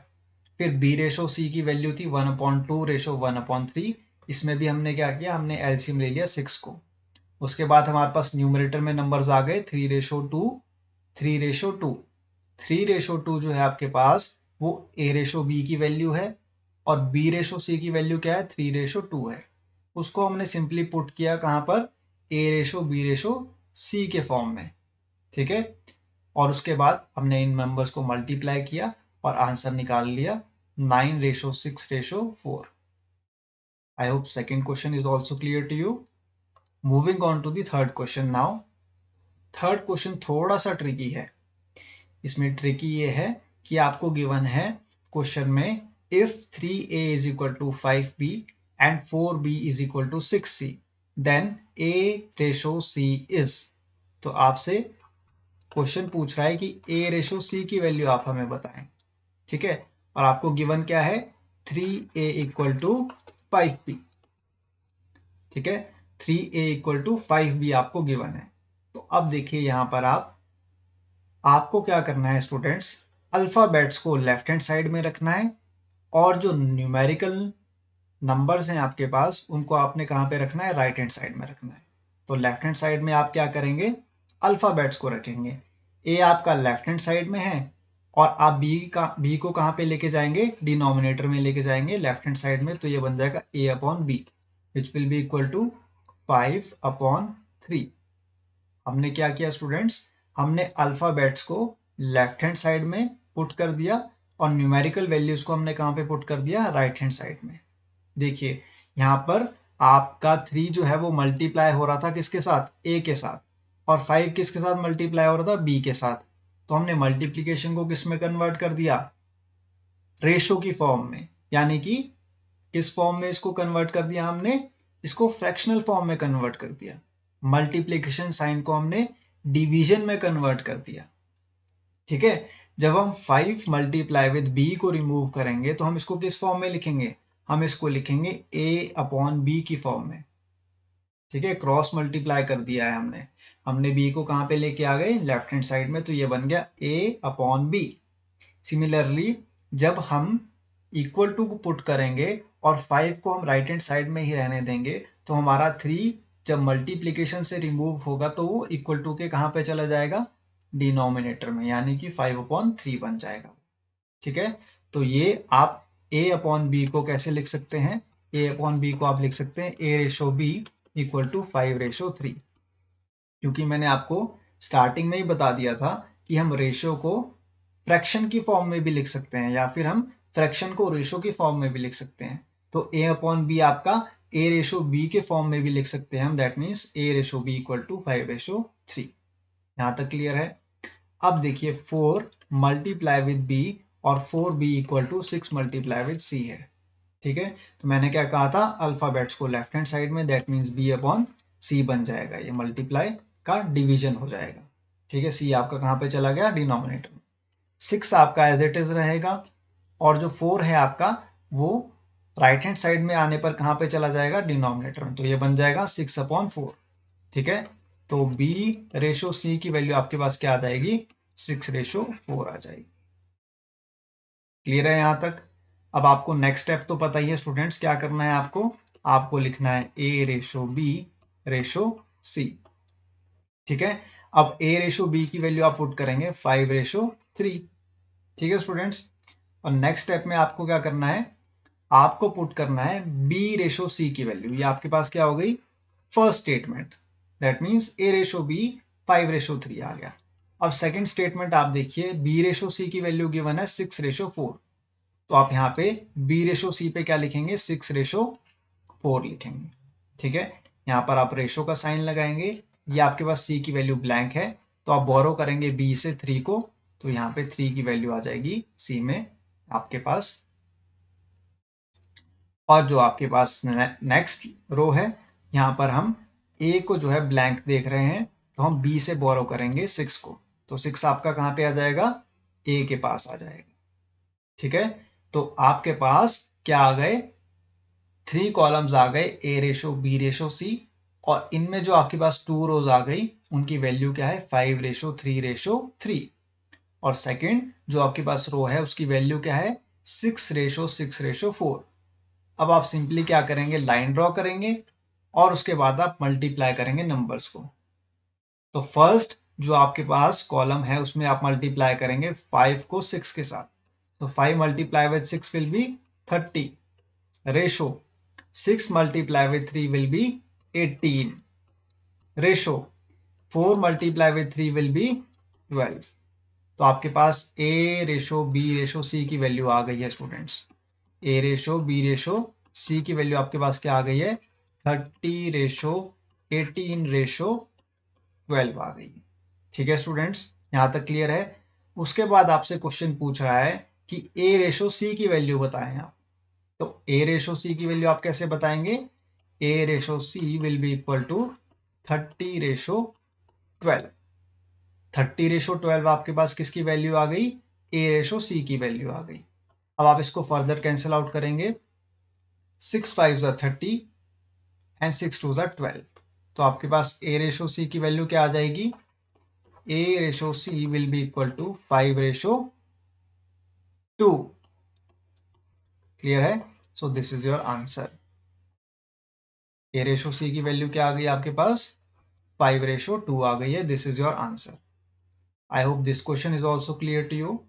फिर बी रेशो सी की वैल्यू थी 1/2 रेशो 1/3। इसमें भी हमने क्या किया, हमने एलसीएम ले लिया 6 को। उसके बाद हमारे पास न्यूमरेटर में नंबर्स आ गए 3 रेशो 2, 3 रेशो 2। 3 रेशो 2 जो है आपके पास वो ए रेशो बी की वैल्यू है, और बी रेशो सी की वैल्यू क्या है, 3 रेशो 2 है। उसको हमने सिंपली पुट किया कहाँ पर, ए रेशो बी रेशो सी के फॉर्म में। ठीक है, और उसके बाद हमने इन नंबर्स को मल्टीप्लाई किया और आंसर निकाल लिया 9 ratio 6 ratio 4। I hope second question is also clear to you. Moving on to the third question now. Third question थोड़ा सा ट्रिकी है। इसमें ट्रिकी ये है कि आपको गिवन है क्वेश्चन में, if 3a is equal to 5b and 4b is equal to 6c, then a ratio c is। तो आपसे क्वेश्चन पूछ रहा है कि a रेशो c की वैल्यू आप हमें बताएं। ठीक है, और आपको गिवन क्या है, 3a इक्वल टू 5b। ठीक है, 3a इक्वल टू 5b आपको गिवन है। तो अब देखिए यहाँ पर आपको क्या करना है स्टूडेंट्स, अल्फाबेट्स को लेफ्ट हैंड साइड में रखना है, और जो न्यूमेरिकल नंबर्स हैं आपके पास उनको आपने कहाँ पे रखना है, राइट हैंड साइड में रखना है। तो लेफ्ट हैंड साइड में आप क्या करेंगे, अल्फाबेट्स को रखेंगे। ए आपका लेफ्ट हैंड साइड में है, और आप बी को कहाँ पे लेके जाएंगे, डिनोमिनेटर में लेके जाएंगे लेफ्ट हैंड साइड में। तो ये बन जाएगा A upon B, which will be equal to 5/3। हमने क्या किया स्टूडेंट्स, हमने अल्फाबेट्स को लेफ्ट हैंड साइड में पुट कर दिया, और न्यूमेरिकल वैल्यूज को हमने कहाँ पे पुट कर दिया, राइट हैंड साइड में। देखिए यहाँ पर आपका 3 जो है वो मल्टीप्लाई हो रहा था किसके साथ, ए के साथ, और 5 किसके साथ मल्टीप्लाई हो रहा था, बी के साथ। तो हमने मल्टीप्लीकेशन को किस में कन्वर्ट कर दिया, रेशो की फॉर्म में। यानी कि किस फॉर्म में इसको कन्वर्ट कर दिया हमने, इसको फ्रैक्शनल फॉर्म में कन्वर्ट कर दिया। मल्टीप्लिकेशन साइन को हमने डिवीजन में कन्वर्ट कर दिया। ठीक है, जब हम 5 मल्टीप्लाई विद बी को रिमूव करेंगे तो हम इसको किस फॉर्म में लिखेंगे, हम इसको लिखेंगे a अपॉन बी की फॉर्म में। ठीक है, क्रॉस मल्टीप्लाई कर दिया है हमने b को कहाँ पे लेके आ गए, लेफ्ट हैंड साइड में। तो ये बन गया a अपॉन बी। सिमिलरली जब हम इक्वल टू को पुट करेंगे और 5 को हम राइट हैंड साइड में ही रहने देंगे, तो हमारा 3 जब मल्टीप्लीकेशन से रिमूव होगा तो वो इक्वल टू के कहाँ पे चला जाएगा, डिनोमिनेटर में, यानी कि 5/3 बन जाएगा। ठीक है, तो ये आप a अपॉन बी को कैसे लिख सकते हैं, a अपॉन बी को आप लिख सकते हैं a ratio b equal to 5/3। क्योंकि मैंने आपको स्टार्टिंग में ही बता दिया था कि हम रेशो को फ्रैक्शन की फॉर्म में भी लिख सकते हैं, या फिर हम फ्रैक्शन को रेशो की फॉर्म में भी लिख सकते हैं। तो a अपॉन बी आपका a रेशो b के फॉर्म में भी लिख सकते हैं हम, that means a ratio b equal to 5/3। यहाँ तक क्लियर है? अब देखिए 4 मल्टीप्लाई विद b और 4b equal to 6 multiply with c है। ठीक है, तो मैंने क्या कहा था, अल्फाबेट्स को लेफ्ट हैंड साइड में, that means b upon c बन जाएगा, ये मल्टीप्लाई का डिवीजन हो जाएगा। ठीक है, सी आपका कहाँ पे चला गया, डिनोमिनेटर में। 6 आपका एज इट इज रहेगा, और जो 4 है आपका वो राइट हैंड साइड में आने पर कहाँ पे चला जाएगा, डिनोमिनेटर में, तो ये बन जाएगा 6/4। ठीक है, तो बी रेशो सी की वैल्यू आपके पास क्या आ जाएगी, 6/4 आ जाएगी। क्लियर है यहां तक। अब आपको नेक्स्ट स्टेप तो पता ही है स्टूडेंट्स, क्या करना है आपको, आपको लिखना है ए रेशो बी रेशो सी। ठीक है, अब ए रेशो बी की वैल्यू आप पुट करेंगे 5/3। ठीक है स्टूडेंट्स, और नेक्स्ट स्टेप में आपको क्या करना है, आपको पुट करना है बी रेशो सी की वैल्यू। ये आपके पास क्या हो गई, first statement, that means A ratio B 5/3 आ गया। अब सेकंड स्टेटमेंट आप देखिए, बी रेशो सी की वैल्यू गिवन है 6/4, तो आप यहाँ पे बी रेशो सी पे क्या लिखेंगे, 6/4 लिखेंगे। ठीक है, यहाँ पर आप रेशो का साइन लगाएंगे, ये आपके पास सी की वैल्यू ब्लैंक है, तो आप बोरो करेंगे बी से 3 को, तो यहाँ पे 3 की वैल्यू आ जाएगी सी में आपके पास। और जो आपके पास नेक्स्ट रो है, यहाँ पर हम ए को जो है ब्लैंक देख रहे हैं, तो हम बी से बोरो करेंगे 6 को, तो 6 आपका कहाँ पे आ जाएगा, ए के पास आ जाएगा। ठीक है, तो आपके पास क्या आ गए, 3 कॉलम्स आ गए, ए रेशो बी रेशो सी, और इनमें जो आपके पास 2 रोज आ गई, उनकी वैल्यू क्या है, 5/3/3। और सेकंड जो आपके पास रो है उसकी वैल्यू क्या है, 6/6/4। अब आप सिंपली क्या करेंगे, लाइन ड्रॉ करेंगे, और उसके बाद आप मल्टीप्लाई करेंगे नंबर्स को। तो फर्स्ट जो आपके पास कॉलम है उसमें आप मल्टीप्लाई करेंगे 5 को 6 के साथ, तो 5 multiply with 6 will be 30, ratio 6 multiply with 3 will be 18, ratio 4 multiply with 3 will be 12। तो आपके पास A ratio B ratio C की वैल्यू आ गई है स्टूडेंट्स, ए रेशो बी रेशो सी की वैल्यू आपके पास क्या आ गई है, 30/18/12 आ गई है। ठीक है स्टूडेंट्स, यहां तक क्लियर है। उसके बाद आपसे क्वेश्चन पूछ रहा है कि ए रेशो सी की वैल्यू बताएं आप, तो ए रेशो सी की वैल्यू आप कैसे बताएंगे, A ratio C will be equal to 30/12। 30/12 आपके पास किसकी वैल्यू आ गई, ए रेशो सी की वैल्यू आ गई। अब आप इसको फर्दर कैंसिल आउट करेंगे, 6 5 30 एंड 6 2 12, तो आपके पास ए रेशो सी की वैल्यू क्या आ जाएगी, A ratio C will be equal to 5/2। Clear है, so this is your answer. A ratio C की वैल्यू क्या आ गई आपके पास, 5/2 आ गई है, this is your answer. I hope this question is also clear to you.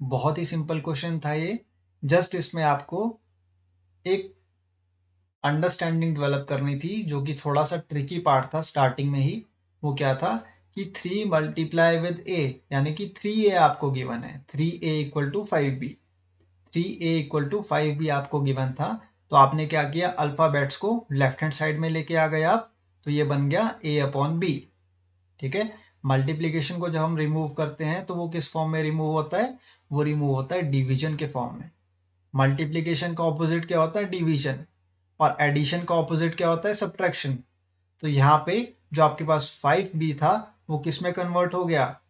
बहुत ही सिंपल क्वेश्चन था ये, जस्ट इसमें आपको एक अंडरस्टैंडिंग डेवलप करनी थी, जो कि थोड़ा सा ट्रिकी पार्ट था स्टार्टिंग में ही। वो क्या था कि 3 मल्टीप्लाई विद ए, यानी कि 3a आपको गिवन है, 3a equal to 5b, 3a equal to 5b आपको गिवन था। तो आपने क्या किया, अल्फाबेट्स को लेफ्ट हैंड साइड में लेके आ गए आप, तो ये बन गया a/b। ठीक है, मल्टीप्लीकेशन को जब हम रिमूव करते हैं तो वो किस फॉर्म में रिमूव होता है, वो रिमूव होता है डिवीजन के फॉर्म में। मल्टीप्लीकेशन का ऑपोजिट क्या होता है, डिवीजन, और एडिशन का ऑपोजिट क्या होता है, सब्ट्रैक्शन। तो यहाँ पे जो आपके पास 5b था वो किस में कन्वर्ट हो गया,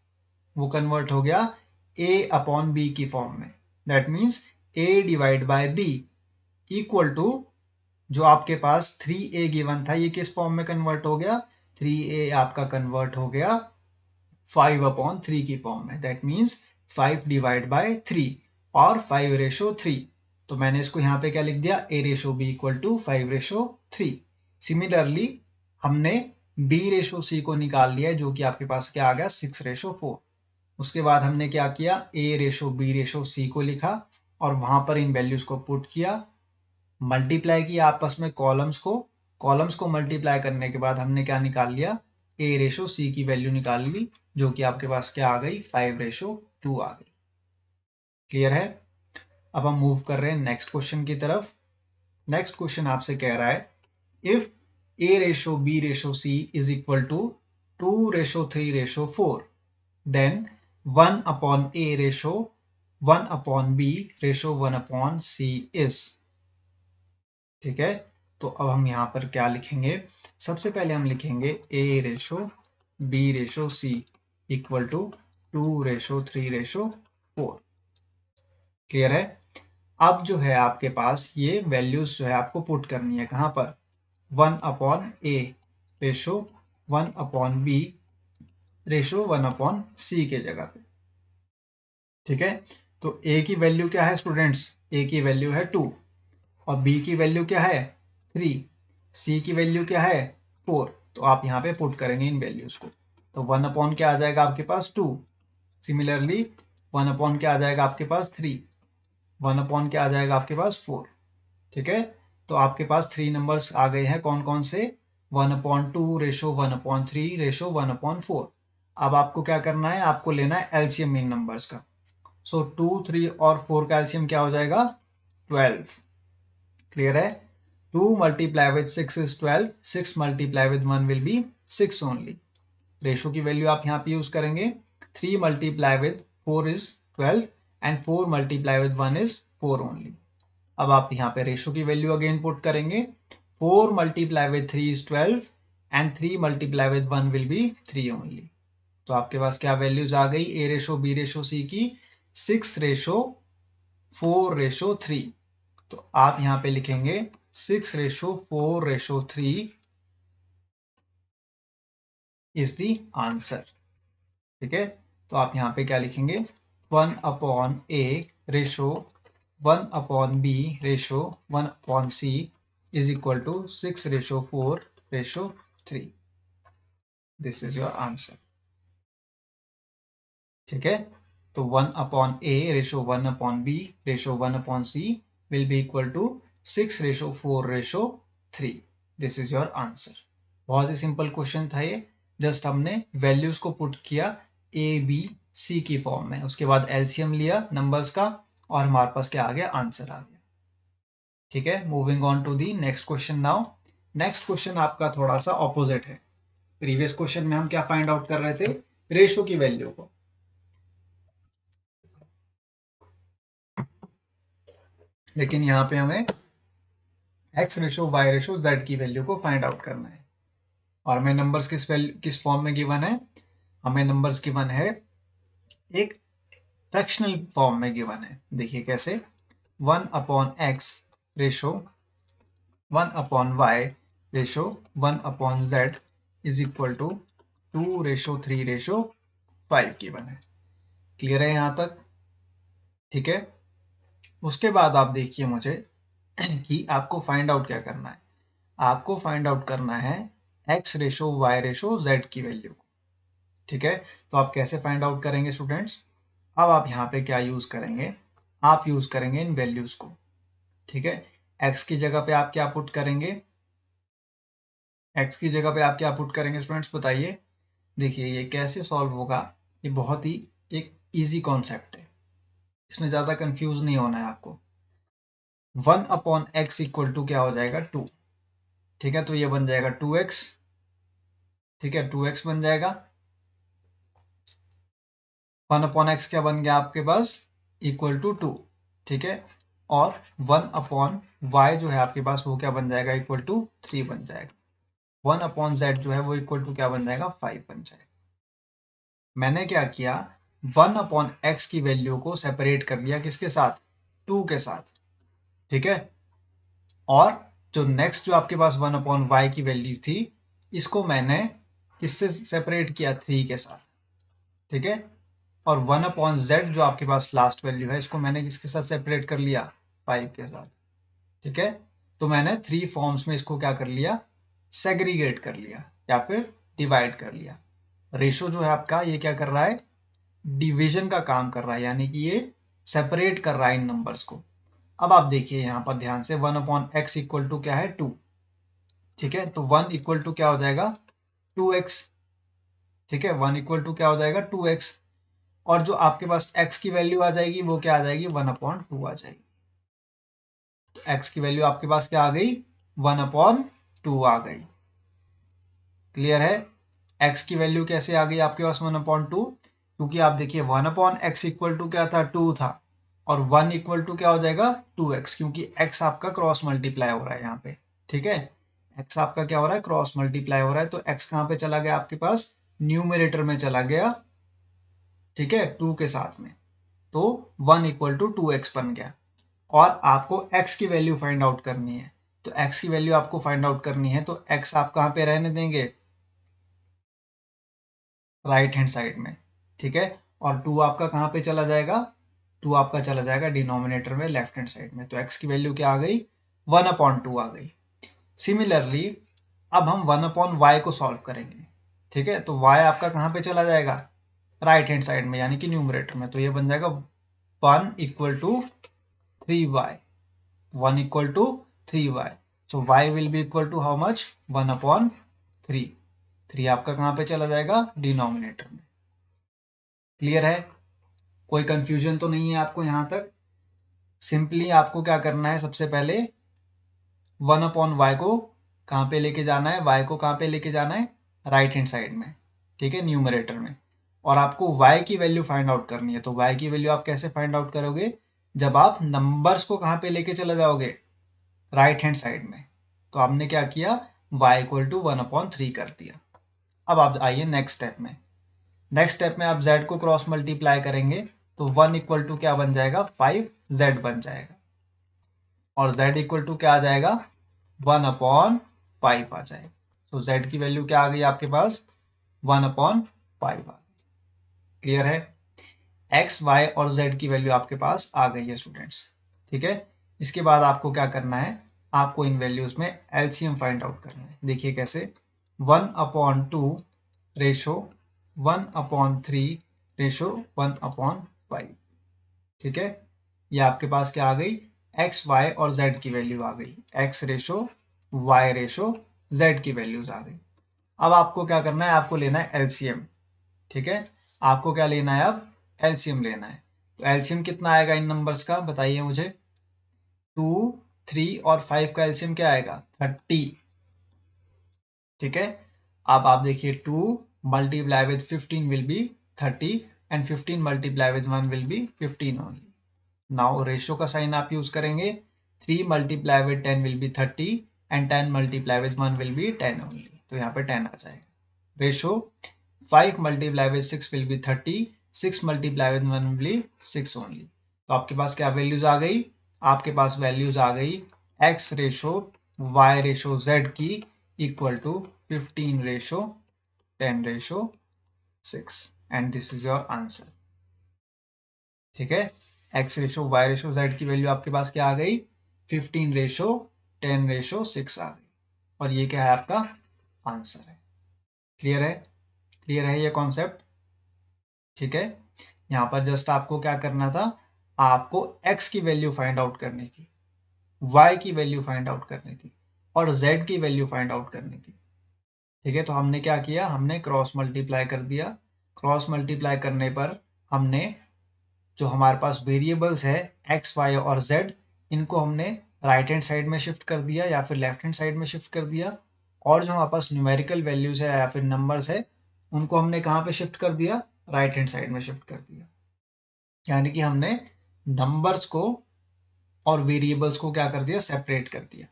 वो कन्वर्ट हो गया a/b की फॉर्म में। That means a divide by b equal to, जो आपके पास 3a गिवन था ये किस फॉर्म में कन्वर्ट हो गया, 3a आपका कन्वर्ट हो गया 5/3 की फॉर्म में। दैट मीन्स 5 डिवाइड बाय 3 और 5/3। तो मैंने इसको यहाँ पे क्या लिख दिया, a ratio b equal to 5/3। Similarly हमने b रेशो c को निकाल लिया, जो कि आपके पास क्या आ गया, 6/4। उसके बाद हमने क्या किया, a ratio b ratio c को लिखा, और वहां पर इन वैल्यूज को पुट किया, मल्टीप्लाई किया आपस में कॉलम्स को मल्टीप्लाई करने के बाद हमने क्या निकाल लिया, a रेशो c की वैल्यू निकाल ली, जो कि आपके पास क्या आ गई, 5/2 आ गई। क्लियर है। अब हम मूव कर रहे हैं नेक्स्ट क्वेश्चन की तरफ। नेक्स्ट क्वेश्चन आपसे कह रहा है, if a ratio b ratio c is equal to 2/3/4, then 1/a ratio 1/b ratio 1/c is. ठीक है, तो अब हम यहाँ पर क्या लिखेंगे, सबसे पहले हम लिखेंगे a ratio b ratio c equal to 2:3:4। Clear है? अब जो है आपके पास ये वैल्यूज जो है आपको पुट करनी है कहां पर, 1/a ratio 1/b ratio 1/c के जगह पे। ठीक है, तो a की वैल्यू क्या है स्टूडेंट्स, a की वैल्यू है 2 और b की वैल्यू क्या है 3, c की वैल्यू क्या है 4। तो आप यहाँ पे पुट करेंगे इन वैल्यूज को, तो 1 क्या आ जाएगा आपके पास 2, सिमिलरली 1 क्या आ जाएगा आपके पास 3, 1 क्या आ जाएगा आपके पास 4। ठीक है, तो आपके पास 3 नंबर्स आ गए हैं, कौन कौन से, 1/2 रेशो 1/3 रेशो 1/4। अब आपको क्या करना है, आपको लेना है एलसीएम इन नंबर्स का। सो 2, 3 और 4 का एलसीएम क्या हो जाएगा 12। क्लियर है? 2 multiply with 6 is 12, 6 multiply with 1 will be 6 only। Ratio की वैल्यू आप यहाँ पे यूज करेंगे, 3 multiply with 4 is 12 and 4 multiply with 1 is 4 only। अब आप यहाँ पे रेशो की वैल्यू अगेन पुट करेंगे, 4 multiply with 3 is 12 and 3 multiply with 1 will be 3 only। तो आपके पास क्या वैल्यूज आ गई a ratio b ratio c की, 6 रेशो 4 रेशो 3। तो आप यहाँ पे लिखेंगे 6 ratio 4 ratio 3 is the answer. ठीक है, तो आप यहाँ पे क्या लिखेंगे, 1/a ratio 1/b ratio 1/c is equal to 6 ratio 4 ratio 3। This is your answer. ठीक है, तो 1/a ratio 1/b ratio 1/c will be equal to 6 ratio 4 ratio 3। This is your answer. बहुत ही सिंपल क्वेश्चन था ये, just हमने values को put किया a b c की फॉर्म में, उसके बाद एलसीएम लिया नंबर्स का और हमारे पास क्या आ गया, आंसर आ गया। ठीक है, moving on to the next question now. Next question आपका थोड़ा सा ऑपोजिट है। प्रीवियस क्वेश्चन में हम क्या फाइंड आउट कर रहे थे, रेशो की वैल्यू को, लेकिन यहाँ पे हमें x ratio y ratio z की वैल्यू को फाइंड आउट करना है। और हमें नंबर्स किस फॉर्म में गिवन है, हमें नंबर्स गिवन है एक फ्रैक्शनल फॉर्म में गिवन है। देखिए कैसे, 1/x ratio 1/y ratio 1/z is equal to 2:3:5 given है। क्लियर है यहाँ तक? ठीक है, उसके बाद आप देखिए मुझे कि आपको फाइंड आउट क्या करना है, आपको फाइंड आउट करना है x ratio y ratio z की वैल्यू को। ठीक है, तो आप कैसे फाइंड आउट करेंगे स्टूडेंट्स, अब आप यहाँ पे क्या यूज करेंगे, आप यूज करेंगे इन वैल्यूज को। ठीक है, x की जगह पे आप क्या पुट करेंगे, x की जगह पे आप क्या पुट करेंगे स्टूडेंट्स बताइए। देखिए ये कैसे सॉल्व होगा, ये बहुत ही एक इजी कॉन्सेप्ट है, इसमें ज्यादा कंफ्यूज नहीं होना है आपको। 1/x इक्वल टू क्या हो जाएगा 2। ठीक है, तो ये बन जाएगा 2x। ठीक है, 2x बन जाएगा। 1/x क्या बन गया आपके पास, इक्वल टू 2। ठीक है, और 1/y जो है आपके पास वो क्या बन जाएगा, इक्वल टू 3 बन जाएगा। 1/z जो है वो इक्वल टू क्या बन जाएगा, 5 बन जाएगा। मैंने क्या किया, 1/x की वैल्यू को सेपरेट कर लिया किसके साथ, 2 के साथ। ठीक है, और जो नेक्स्ट जो आपके पास 1/y की वैल्यू थी, इसको मैंने किससे सेपरेट किया, 3 के साथ। ठीक है, और 1/z जो आपके पास लास्ट वैल्यू है, इसको मैंने किसके साथ सेपरेट कर लिया, 5 के साथ। ठीक है, तो मैंने 3 फॉर्म्स में इसको क्या कर लिया, सेग्रीगेट कर लिया या फिर डिवाइड कर लिया। रेशो जो है आपका ये क्या कर रहा है, डिवीजन का काम कर रहा है, यानी कि ये सेपरेट कर रहा है इन नंबर्स को। अब आप देखिए यहाँ पर ध्यान से, 1/x इक्वल टू क्या है 2। ठीक है, तो 1 इक्वल टू क्या हो जाएगा 2x। ठीक है, 1 इक्वल टू क्या हो जाएगा 2x, और जो आपके पास x की वैल्यू आ जाएगी वो क्या आ जाएगी, 1/2 आ जाएगी। तो x की वैल्यू आपके पास क्या आ गई, 1/2 आ गई। क्लियर है? x की वैल्यू कैसे आ गई आपके पास 1/2, क्योंकि आप देखिए 1/x इक्वल टू क्या था, 2 था, और 1 इक्वल टू क्या हो जाएगा 2x, क्योंकि x आपका क्रॉस मल्टीप्लाई हो रहा है यहाँ पे। ठीक है, x आपका क्या हो रहा है, क्रॉस मल्टीप्लाई हो रहा है, तो x कहाँ पे चला गया आपके पास, न्यूमरेटर में चला गया, ठीक है, 2 के साथ में, तो 1 इक्वल टू 2x बन गया। और आपको x की वैल्यू फाइंड आउट करनी है, तो x की वैल्यू आपको फाइंड आउट करनी है, तो x आप कहाँ पे रहने देंगे, राइट हैंड साइड में, ठीक है। और 2 आपका कहाँ पे चला जाएगा, 2 आपका चला जाएगा डिनोमिनेटर में, लेफ्ट हैंड साइड में, तो x की वैल्यू क्या आ गई, 1/2 आ गई। सिमिलरली अब हम 1/y को सॉल्व करेंगे, ठीक है, तो y आपका कहाँ पे चला जाएगा, राइट हैंड साइड में, यानी कि न्यूमरेटर में, तो ये बन जाएगा 1 equal to 3y, 1 equal to 3y, so y will be equal to how much, 1/3, 3 आपका कहाँ पे चला जाएगा, डिनोमिनेटर में। क्लियर है, कोई कंफ्यूजन तो नहीं है आपको यहां तक। सिंपली आपको क्या करना है, सबसे पहले 1/y को कहाँ पे लेके जाना है, y को कहाँ पे लेके जाना है, राइट हैंड साइड में, ठीक है, न्यूमरेटर में। और आपको y की वैल्यू फाइंड आउट करनी है, तो y की वैल्यू आप कैसे फाइंड आउट करोगे, जब आप नंबर्स को कहाँ पे लेके चले जाओगे, राइट हैंड साइड में। तो आपने क्या किया, y इक्वल टू 1/3 कर दिया। अब आप आइए नेक्स्ट स्टेप में, नेक्स्ट स्टेप में आप z को क्रॉस मल्टीप्लाई करेंगे, तो 1 इक्वल टू क्या बन जाएगा, 5z बन जाएगा, और z इक्वल टू क्या आ जाएगा, 1/5 आ जाएगा। तो z की वैल्यू क्या आ गई आपके पास, 1/5 आ गई। क्लियर है, x, y और z की वैल्यू आपके पास आ गई है स्टूडेंट्स, ठीक है। इसके बाद आपको क्या करना है, आपको इन वैल्यूज में एलसीएम फाइंड आउट करना है। देखिए कैसे, 1/2 रेशो 1/3 रेशो 1/5, ठीक है। ये आपके पास क्या आ गई, x, y और z की वैल्यू आ गई, x ratio y ratio z की वैल्यूज आ गई। अब आपको क्या करना है, आपको लेना है एलसीएम, ठीक है। आपको क्या लेना है, अब एलसीएम लेना है। तो एलसीएम कितना आएगा इन नंबर्स का, बताइए मुझे। 2, 3 और 5 का एलसीएम क्या आएगा, 30, ठीक है। अब आप देखिए 2 multiply with 15 will be 30 and 15 multiply with 1 will B 15 only. Now ratio का साइन आप यूज करेंगे, 3 multiply with 10 will be 30 and 10 multiply with 1 will B 10 only, तो यहाँ पे 10 आ जाएगा। Ratio 5 multiply with 6 will be 30, 6 multiply with 1 will B 6 only. तो आपके पास क्या वैल्यूज आ गई, आपके पास वैल्यूज आ गई x ratio y ratio z की equal to 15 ratio 10 ratio 6, and this is your answer, ठीक है। x ratio y ratio z की वैल्यू आपके पास क्या आ गई, 15 रेशो 10 रेशो 6 आ गई, और ये क्या है, आपका आंसर है। क्लियर है, क्लियर है ये कॉन्सेप्ट, ठीक है। यहाँ पर जस्ट आपको क्या करना था, आपको x की वैल्यू फाइंड आउट करनी थी, y की वैल्यू फाइंड आउट करनी थी, और z की वैल्यू फाइंड आउट करनी थी, ठीक है। तो हमने क्या किया, हमने क्रॉस मल्टीप्लाई कर दिया। क्रॉस मल्टीप्लाई करने पर हमने जो हमारे पास वेरिएबल्स है x, y और z, इनको हमने राइट हैंड साइड में शिफ्ट कर दिया या फिर लेफ्ट हैंड साइड में शिफ्ट कर दिया, और जो हमारे पास न्यूमेरिकल वैल्यूज है या फिर नंबर्स है, उनको हमने कहाँ पे शिफ्ट कर दिया, राइट हैंड साइड में शिफ्ट कर दिया। यानी कि हमने नंबर्स को और वेरिएबल्स को क्या कर दिया, सेपरेट कर दिया,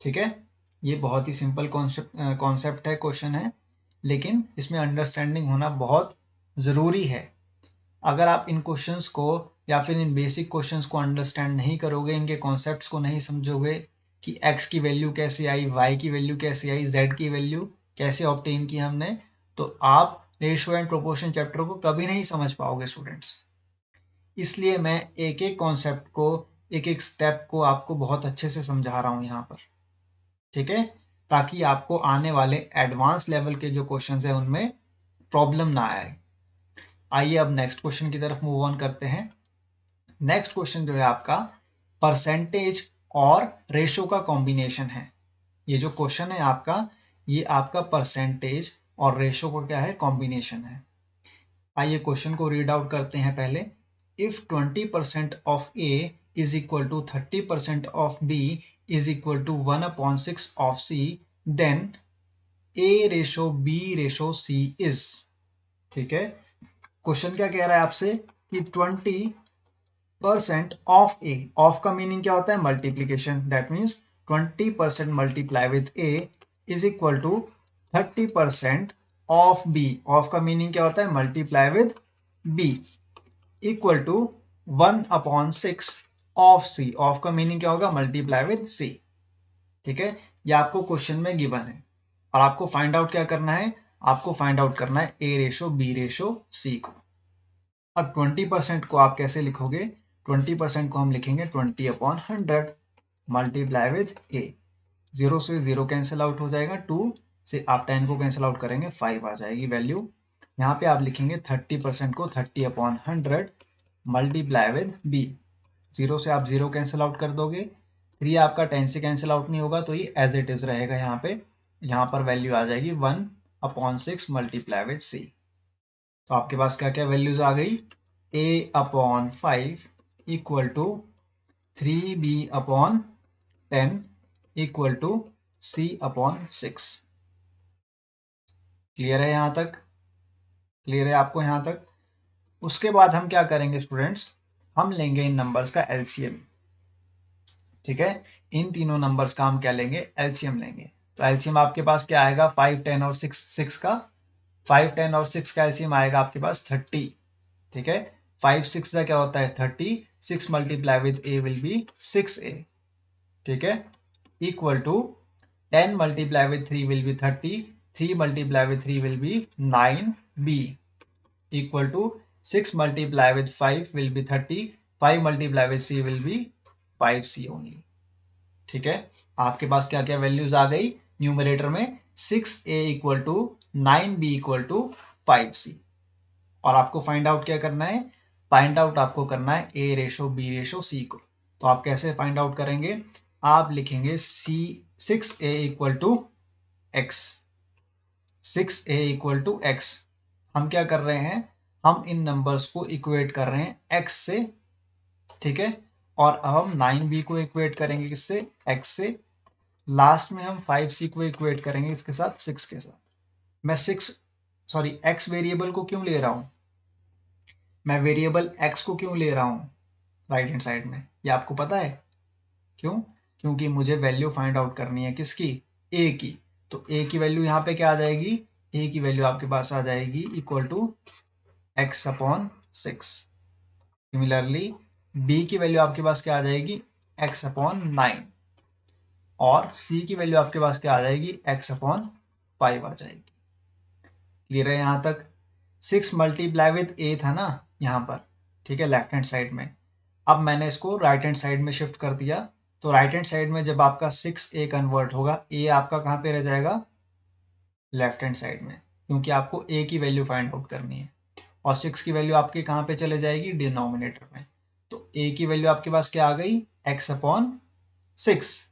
ठीक है। ये बहुत ही सिंपल कॉन्सेप्ट है, क्वेश्चन है, लेकिन इसमें अंडरस्टैंडिंग होना बहुत ज़रूरी है। अगर आप इन क्वेश्चंस को या फिर इन बेसिक क्वेश्चंस को अंडरस्टैंड नहीं करोगे, इनके कॉन्सेप्ट्स को नहीं समझोगे कि x की वैल्यू कैसे आई, y की वैल्यू कैसे आई, z की वैल्यू कैसे ऑब्टेन की हमने, तो आप रेशियो एंड प्रोपोर्शन चैप्टर को कभी नहीं समझ पाओगे स्टूडेंट्स। इसलिए मैं एक एक कॉन्सेप्ट को, एक एक स्टेप को आपको बहुत अच्छे से समझा रहा हूँ यहाँ पर, ठीक है, ताकि आपको आने वाले एडवांस लेवल के जो क्वेश्चंस हैं उनमें प्रॉब्लम ना आए। आइए अब नेक्स्ट क्वेश्चन की तरफ मूव ऑन करते हैं। नेक्स्ट क्वेश्चन जो है आपका परसेंटेज और रेशो का कॉम्बिनेशन है। ये जो क्वेश्चन है आपका, ये आपका परसेंटेज और रेशो का क्या है, कॉम्बिनेशन है। आइए क्वेश्चन को रीड आउट करते हैं पहले। If 20% of A is equal to 30% of B is equal to 1/6 of सी, then A ratio B ratio C is, ठीक है। क्वेश्चन क्या कह रहा है आपसे कि 20% ऑफ ए, ऑफ का मीनिंग क्या होता है, multiplication, that means 20% multiply with A is equal to 30% of B, of का मीनिंग क्या होता है, multiply with B equal to 1/6 of C. Of का मीनिंग क्या होगा? Multiply with C. ठीक है, ये आपको क्वेश्चन में गिवन है और आपको फाइंड आउट क्या करना है? आपको फाइंड आउट करना है ए रेशो बी रेशो सी को। अब 20% को आप कैसे लिखोगे? 20% को हम लिखेंगे 20/100 मल्टीप्लाई विद ए। 0 से 0 कैंसिल आउट हो जाएगा, 2 से आप 10 को कैंसिल आउट करेंगे, 5 आ जाएगी वैल्यू। यहाँ पे आप लिखेंगे 30% को 30/100 मल्टीप्लाई विद बी। 0 से आप 0 कैंसिल आउट कर दोगे, 3 आपका 10 से कैंसिल आउट नहीं होगा, तो ये एज इट इज रहेगा। यहाँ पर वैल्यू आ जाएगी 1/6 मल्टीप्लाई विद सी। तो आपके पास क्या क्या वैल्यूज आ गई? a/5 equal to 3b/10 equal to c/6। Clear है यहां तक? क्लियर है आपको यहां तक? उसके बाद हम क्या करेंगे स्टूडेंट्स? हम लेंगे इन नंबर्स का एलसीएम। ठीक है, इन तीनों नंबर्स का हम क्या लेंगे? एलसीएम लेंगे। तो एलसीएम आपके पास क्या आएगा? 5, 10 और 6 का 5, 10 और 6 का एलसीएम आएगा आपके पास 30। ठीक है, 5, 6 का क्या होता है? 30। 6 multiply with A will be 6a। ठीक है, equal to 10 multiply with 3 will be 30. 3 multiply with 3 will be 9b equal to 6 multiply with 5 will be 30. 5 multiply with c will be 5c only. ठीक है, आपके पास क्या क्या वैल्यूज आ गई न्यूमरेटर में? 6a equal to 9b equal to 5c। और आपको फाइंड आउट क्या करना है? फाइंड आउट आपको करना है a ratio b ratio c को। तो आप कैसे फाइंड आउट करेंगे? आप लिखेंगे 6a equal to x। 6a equal to x। हम क्या कर रहे हैं? हम इन नंबर्स को इक्वेट कर रहे हैं x से। ठीक है, और अब हम 9b को इक्वेट करेंगे किससे? x से। लास्ट में हम 5c को इक्वेट करेंगे इसके साथ, 6 के साथ। मैं x वेरिएबल को क्यों ले रहा हूं? मैं वेरिएबल x को क्यों ले रहा हूं राइट हैंड साइड में? ये आपको पता है क्यों? क्योंकि मुझे वैल्यू फाइंड आउट करनी है किसकी? a की। तो a की वैल्यू यहाँ पे क्या आ जाएगी? a की वैल्यू आपके पास आ जाएगी equal to x/6। Similarly b की वैल्यू आपके पास क्या आ जाएगी? x/9। और c की वैल्यू आपके पास क्या आ जाएगी? x/5 आ जाएगी। क्लियर है यहां तक? 6 मल्टीप्लाई विद a था ना यहाँ पर, ठीक है, लेफ्ट हैंड साइड में। अब मैंने इसको राइट हैंड साइड में शिफ्ट कर दिया। तो राइट हैंड साइड में जब आपका 6a कन्वर्ट होगा, a आपका कहाँ पे रह जाएगा? लेफ्ट हैंड साइड में, क्योंकि आपको a की वैल्यू फाइंड आउट करनी है। और 6 की वैल्यू आपकी कहाँ पे चले जाएगी? डिनोमिनेटर में। तो a की वैल्यू आपके पास क्या आ गई? x/6।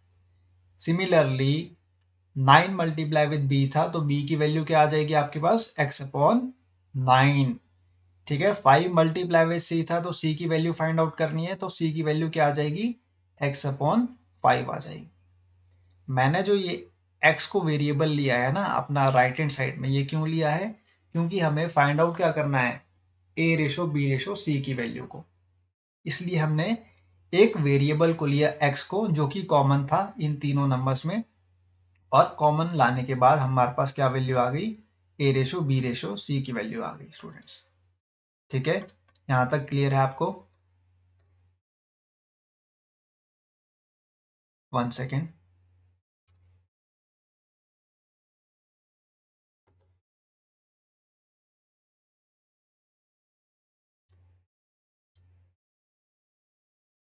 Similarly 9 multiply with b था, तो b की वैल्यू क्या आ जाएगी आपके पास? x/9। ठीक है, 5 मल्टीप्लाई विद c था, तो c की वैल्यू फाइंड आउट करनी है, तो c की वैल्यू क्या आ जाएगी? x/5 आ जाएगी। मैंने जो ये x को वेरिएबल लिया है ना अपना राइट हैंड साइड में, ये क्यों लिया है? क्योंकि हमें फाइंड आउट क्या करना है? a ratio b ratio c की वैल्यू को। इसलिए हमने एक वेरिएबल को लिया x को, जो कि कॉमन था इन तीनों नंबर्स में। और कॉमन लाने के बाद हमारे पास क्या वैल्यू आ गई? a ratio b ratio c की वैल्यू आ गई स्टूडेंट्स। ठीक है, यहां तक क्लियर है आपको? 1 सेकेंड।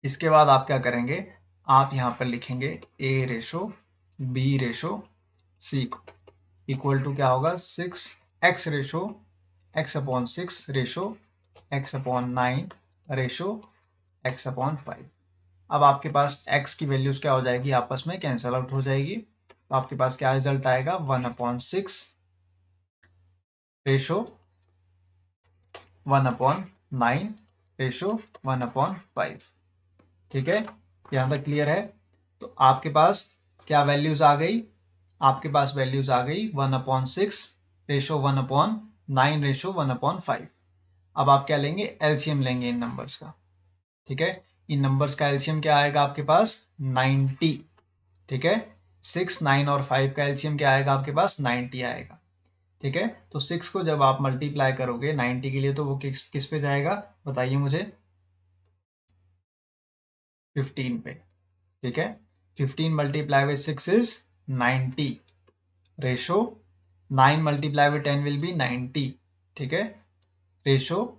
इसके बाद आप क्या करेंगे? आप यहां पर लिखेंगे a ratio b ratio c को इक्वल टू क्या होगा? 6x ratio x/6 ratio x/9 ratio x/5। अब आपके पास x की वैल्यूज क्या हो जाएगी? आपस में कैंसल आउट हो जाएगी। तो आपके पास क्या रिजल्ट आएगा? 1/6 रेशो 1/9 रेशो 1/5। ठीक है, यहां तक क्लियर है? तो आपके पास क्या वैल्यूज आ गई? आपके पास वैल्यूज आ गई 1/6 रेशो 1/9 रेशो 1/5। अब आप क्या लेंगे? एलसीएम लेंगे इन नंबर्स का। ठीक है, इन नंबर्स का एलसीएम क्या आएगा आपके पास? 90। ठीक है, 6, 9 और 5 का एलसीएम क्या आएगा आपके पास? 90 आएगा। ठीक है, तो 6 को जब आप मल्टीप्लाई करोगे 90 के लिए तो वो किस पे जाएगा बताइए मुझे, 15 पे। ठीक है, 15 multiply with 6 is 90, ratio 9 multiply with 10 will be 90। ठीक है, ratio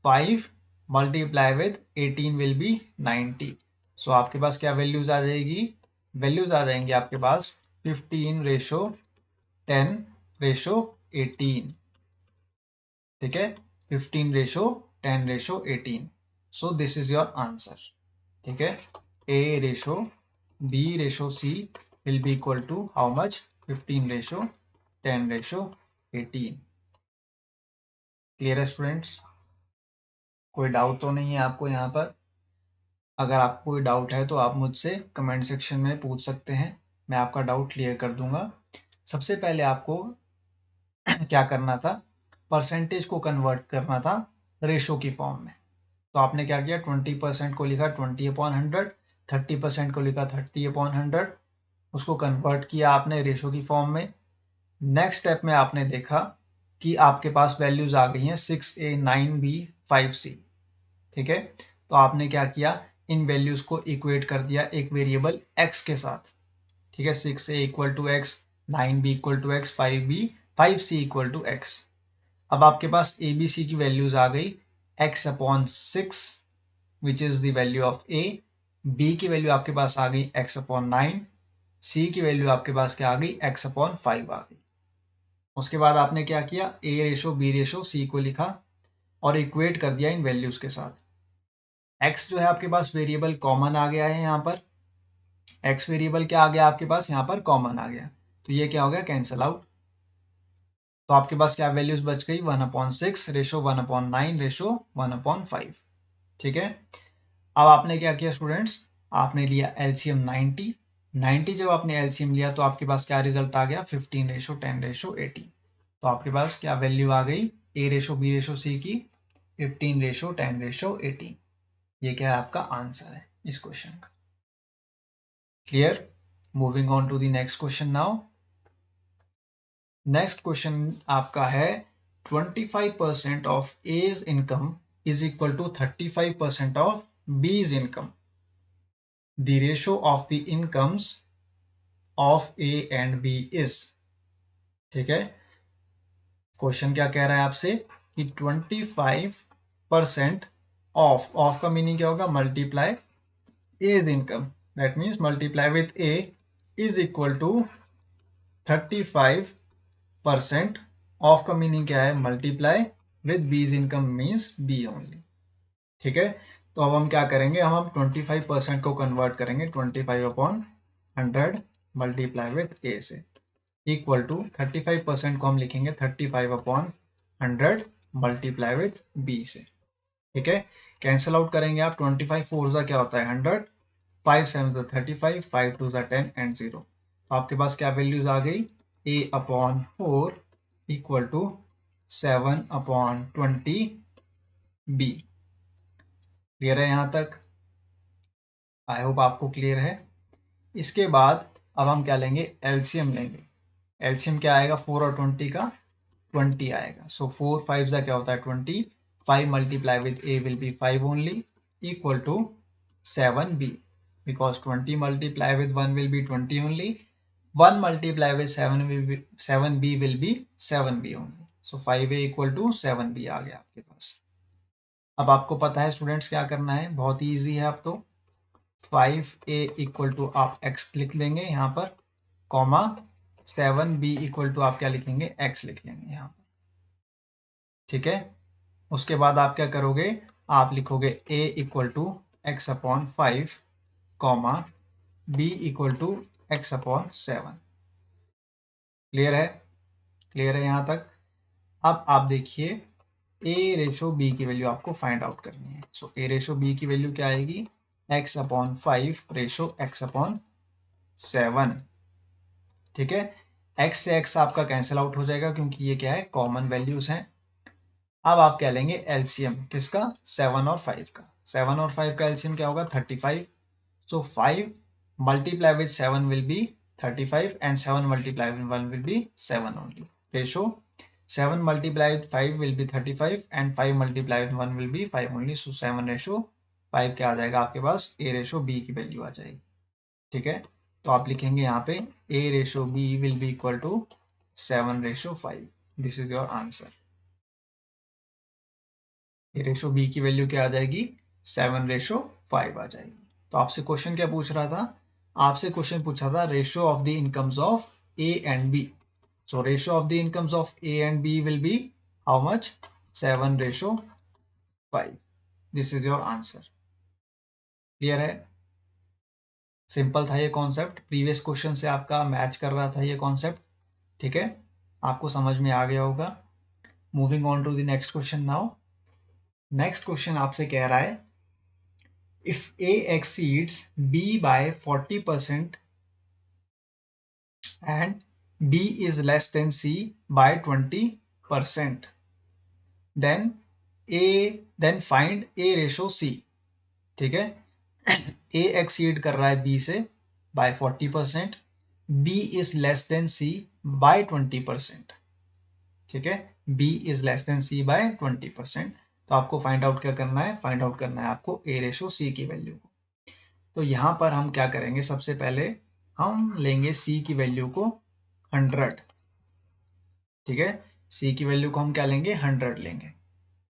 5 multiply with 18 will be 90। सो आपके पास क्या वैल्यूज आ जाएगी, वैल्यूज आ जाएंगे आपके पास 15 रेशो 10 रेशो 18। ठीक है, 15 ratio 10 ratio 18। So this is your answer. ठीक है, A ratio B ratio C will be equal to how much, 15 ratio 10 ratio 18। Clear है स्टूडेंट्स, कोई डाउट तो नहीं है आपको यहाँ पर? अगर आपको कोई डाउट है तो आप मुझसे कमेंट सेक्शन में पूछ सकते हैं, मैं आपका डाउट क्लियर कर दूंगा। सबसे पहले आपको क्या करना था, परसेंटेज को कन्वर्ट करना था रेशो की फॉर्म में। तो आपने क्या किया, 20% को लिखा 20/100, 30% को लिखा 30/100, उसको कन्वर्ट किया आपने रेशो की फॉर्म में। नेक्स्ट स्टेप में आपने देखा कि आपके पास वैल्यूज आ गई हैं 6A 9B 5C। ठीक है, तो आपने क्या किया, इन वैल्यूज को इक्वेट कर दिया एक वेरिएबल x के साथ। ठीक है, 6A equal to x, 9B equal to x, 5C equal to x. अब आपके पास ABC की वैल्यूज आ गई x/6 which is the value of A, B की वैल्यू आपके पास आ गई x/9, C की वैल्यू आपके पास क्या आ गई, x/5 आ गई। उसके बाद आपने क्या किया, A ratio B ratio C को लिखा और इक्वेट कर दिया इन वैल्यूज के साथ। x जो है आपके पास वेरिएबल कॉमन आ गया है, यहाँ पर x वेरिएबल क्या आ गया आपके पास, यहाँ पर कॉमन आ गया, तो ये क्या हो गया, कैंसल आउट। तो आपके पास क्या वैल्यूज बच गई, 1/6 रेशो 1/9 रेशो 1/5। ठीक है, अब आपने क्या किया स्टूडेंट्स, आपने लिया एलसीएम 90 जब आपने एलसीएम लिया तो आपके पास क्या रिजल्ट आ गया, 15 रेशो 10 रेशो 18। तो आपके पास क्या वैल्यू आ गई, A ratio B ratio C की 15 रेशो 10 रेशो 18। ये क्या है, आपका आंसर है इस क्वेश्चन का। Clear, moving on to the next question now. Next question आपका है 25% of A's income is equal to 35% of B's income. The ratio of the incomes of A and B is। ठीक है, question क्या कह रहा है आपसे कि 25% ऑफ का मीनिंग क्या होगा, multiply A's income, that means multiply with A is equal to 35%। Of का मीनिंग क्या है, multiply with B's income means B only. ठीक है, तो अब हम क्या करेंगे, हम 25% को कन्वर्ट करेंगे 25/100 मल्टीप्लाई विथ A से, इक्वल टू 35% को हम लिखेंगे 35/100 मल्टीप्लाई विथ B से। ठीक है, कैंसल आउट करेंगे आप, 25 4 क्या होता है 100, 5 7 35, 5 2 10 एंड 0। तो आपके पास क्या वैल्यूज आ गई, A/4 equal to 7/20B। Clear है यहाँ तक, आई होप आपको क्लियर है। इसके बाद अब हम क्या लेंगे, एलसीएम लेंगे। एलसीएम क्या आएगा, 4 और 20 का 20 आएगा। सो 4 5 का क्या होता है 20, 5 multiply with A will be 5 only, equal to 7B, because 20 multiply with 1 will be 20 only, 1 multiply with 7B will be 7B only. So 5A equal to 7B आ गया आपके पास। अब आपको पता है स्टूडेंट्स क्या करना है, बहुत ही ईजी है। अब तो 5A इक्वल टू आप x लिख लेंगे यहाँ पर, कॉमा 7B इक्वल टू आप क्या लिखेंगे, x लिख लेंगे यहाँ पर। ठीक है, उसके बाद आप क्या करोगे, आप लिखोगे A equal to x/5 comma B equal to x/7। Clear है, क्लियर है यहाँ तक। अब आप देखिए A रेशो B की वैल्यू आपको फाइंड आउट करनी है। सो A रेशो B की वैल्यू क्या आएगी, x/5 रेशो x/7। ठीक है, x से x आपका कैंसिल आउट हो जाएगा क्योंकि ये क्या है, कॉमन वैल्यूज हैं। अब आप क्या लेंगे, एलसीएम किसका, 7 और 5 का। 7 और 5 का एलसीएम क्या होगा, 35। सो 5 multiply with 7 will be 35 and 7 multiply with 1 will B 7 only. Ratio 7 multiplied with 5 will be 35 and 5 multiplied with 1 will be 5 only. So 7:5 क्या आ जाएगा आपके पास? A/B की वैल्यू आ जाएगी। ठीक है, तो आप लिखेंगे यहाँ पे A/B will be equal to 7/5. This is your answer. A/B की वैल्यू क्या आ जाएगी? 7/5 आ जाएगी। तो आपसे क्वेश्चन क्या पूछ रहा था? आपसे क्वेश्चन पूछा था ratio of the incomes of A and B। So ratio of the incomes of A and B will be how much? 7/5. This is your answer. Clear है? सिंपल था ये कॉन्सेप्ट, प्रीवियस क्वेश्चन से आपका match कर रहा था ये concept. ठीक है, आपको समझ में आ गया होगा। Moving on to the next question now. Next question आपसे कह रहा है if A exceeds B by 40% and B is less than C by 20%, then find A ratio C। ठीक है, A एक्सीड कर रहा है B से by 40%, B is less than C bye 20%। ठीक है, B is less than C bye 20%। तो आपको फाइंड आउट क्या करना है? फाइंड आउट करना है आपको A रेशो C की वैल्यू को। तो यहां पर हम क्या करेंगे? सबसे पहले हम लेंगे C की वैल्यू को 100। ठीक है, C की वैल्यू को हम क्या लेंगे? 100 लेंगे।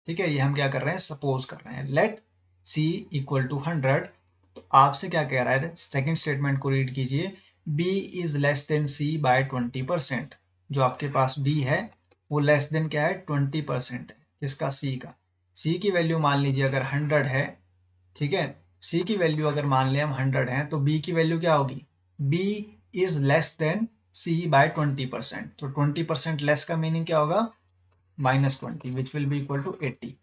ठीक है, ये हम क्या कर रहे हैं? सपोज कर रहे हैं। Let C equal to 100। तो आपसे क्या कह रहा है? सेकंड स्टेटमेंट को रीड कीजिए। B is less than C bye 20%। जो आपके पास B है वो लेस देन क्या है? 20% है। किसका? C का। C की वैल्यू मान लीजिए अगर 100 है। ठीक है, C की वैल्यू अगर मान लिया हम 100 है तो B की वैल्यू क्या होगी? B is less than C bye 20%। तो 20% लेस का मीनिंग क्या होगा? -20 which will be equal to 80।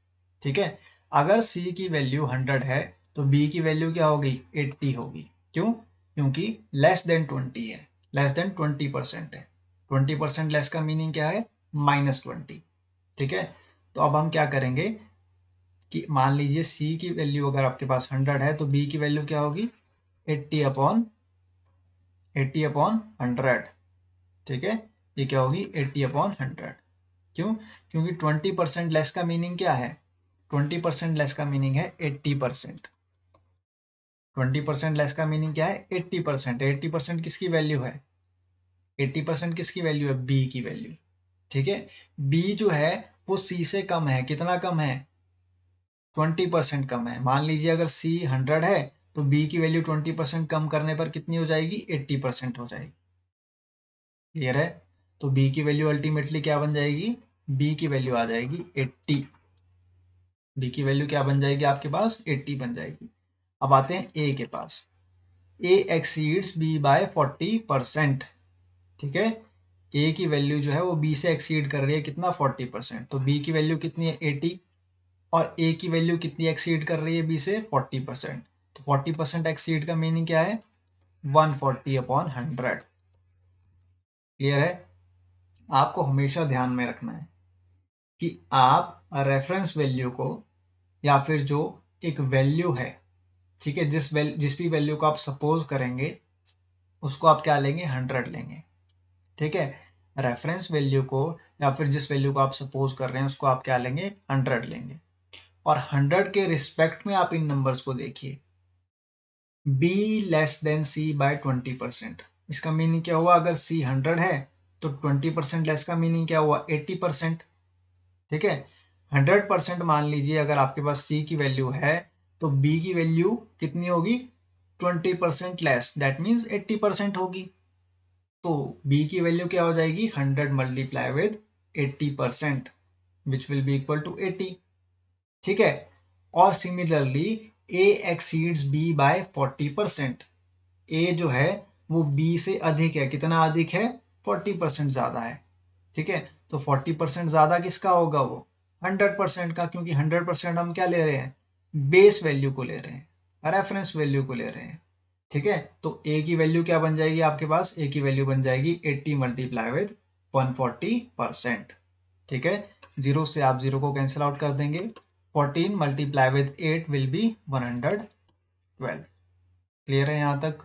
ठीक है, अगर C की वैल्यू 100 है तो B की वैल्यू क्या होगी? 80 होगी। क्यों? क्योंकि लेस देन 20 है, लेस देन 20% है। 20% लेस का मीनिंग क्या है? -20। ठीक है, तो अब हम क्या करेंगे कि मान लीजिए C की वैल्यू अगर आपके पास 100 है तो B की वैल्यू क्या होगी? 80/100। ठीक है, ये क्या होगी? 80/100। क्यों? क्योंकि 20% लेस का मीनिंग क्या है? 20% लेस का मीनिंग है 80%। 20% लेस का मीनिंग क्या है? 80%। 80% किसकी वैल्यू है? 80% किसकी वैल्यू है? बी की वैल्यू। ठीक है, बी जो है वो सी से कम है। कितना कम है? 20% कम है। मान लीजिए अगर सी 100 है तो बी की वैल्यू 20% कम करने पर कितनी हो जाएगी? 80% हो जाएगी। क्लियर है? तो बी की वैल्यू अल्टीमेटली क्या बन जाएगी? बी की वैल्यू आ जाएगी 80। बी की वैल्यू क्या बन जाएगी आपके पास? 80 बन जाएगी। अब आते हैं ए के पास। ए एक्सीड्स बी बाय 40%। ठीक है, ए की वैल्यू जो है वो बी से एक्सीड कर रही है। कितना? 40%। तो बी की वैल्यू कितनी है? 80। और ए की वैल्यू कितनी एक्सीड कर रही है बी से? 40%। तो 40% एक्सीड का मीनिंग क्या है? 140/100। क्लियर है? आपको हमेशा ध्यान में रखना है कि आप रेफरेंस वैल्यू को या फिर जो एक वैल्यू है, ठीक है, जिस भी वैल्यू को आप सपोज करेंगे उसको आप क्या लेंगे? 100 लेंगे। ठीक है, रेफरेंस वैल्यू को या फिर जिस वैल्यू को आप सपोज कर रहे हैं उसको आप क्या लेंगे? 100 लेंगे। और 100 के रिस्पेक्ट में आप इन नंबर्स को देखिए। B less then C bye 20%। इसका मीनिंग क्या हुआ? अगर C 100 है तो 20% लेस का मीनिंग क्या हुआ? 80%। ठीक है, 100% मान लीजिए अगर आपके पास C की वैल्यू है तो B की वैल्यू कितनी होगी? 20% लेस, दैट मीन्स 80% होगी। तो B की वैल्यू क्या हो जाएगी? 100 multiply with 80% which will be equal to 80। ठीक है, और similarly A exceeds B by 40%। A जो है वो B से अधिक है। कितना अधिक है? 40% ज्यादा है। ठीक है, तो 40% ज्यादा किसका होगा? वो 100% का, क्योंकि 100% हम क्या ले रहे हैं? बेस वैल्यू को ले रहे हैं, रेफरेंस वैल्यू को ले रहे हैं। ठीक है, तो A की वैल्यू क्या बन जाएगी आपके पास? A की वैल्यू बन जाएगी 80 मल्टीप्लाई विद 140%। ठीक है, जीरो से आप जीरो को कैंसिल आउट कर देंगे। 14 multiply with 8 will be 112। Clear है यहां तक?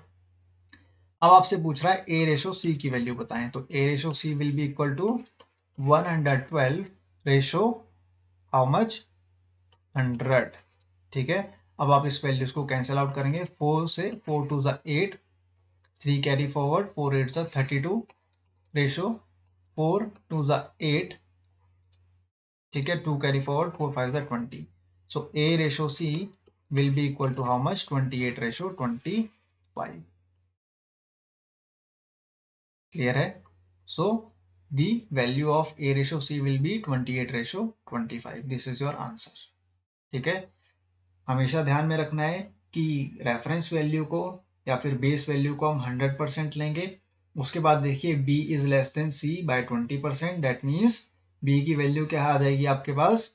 अब आपसे पूछ रहा है A रेशो C की वैल्यू बताएं। तो A ratio C will be equal to 112 ratio how much 100। ठीक है, अब आप इस वैल्यूज को कैंसिल आउट करेंगे। 4 से 4 टू ज़ा 8, 3 कैरी फॉरवर्ड, 4 8 ज़ा 32 रेशो 4 टू ज़ा 8। ठीक है, 2 कैरी फॉरवर्ड, 4 5 ज़ा 20। सो A ratio C will be equal to how much? 28 ratio 25। Clear है? सो the value of A ratio C will be 28 ratio 25। This is your answer। ठीक है, हमेशा ध्यान में रखना है कि रेफरेंस वैल्यू को या फिर बेस वैल्यू को हम 100% लेंगे। उसके बाद देखिए B is less than C bye 20%, that means B की वैल्यू क्या आ जाएगी आपके पास?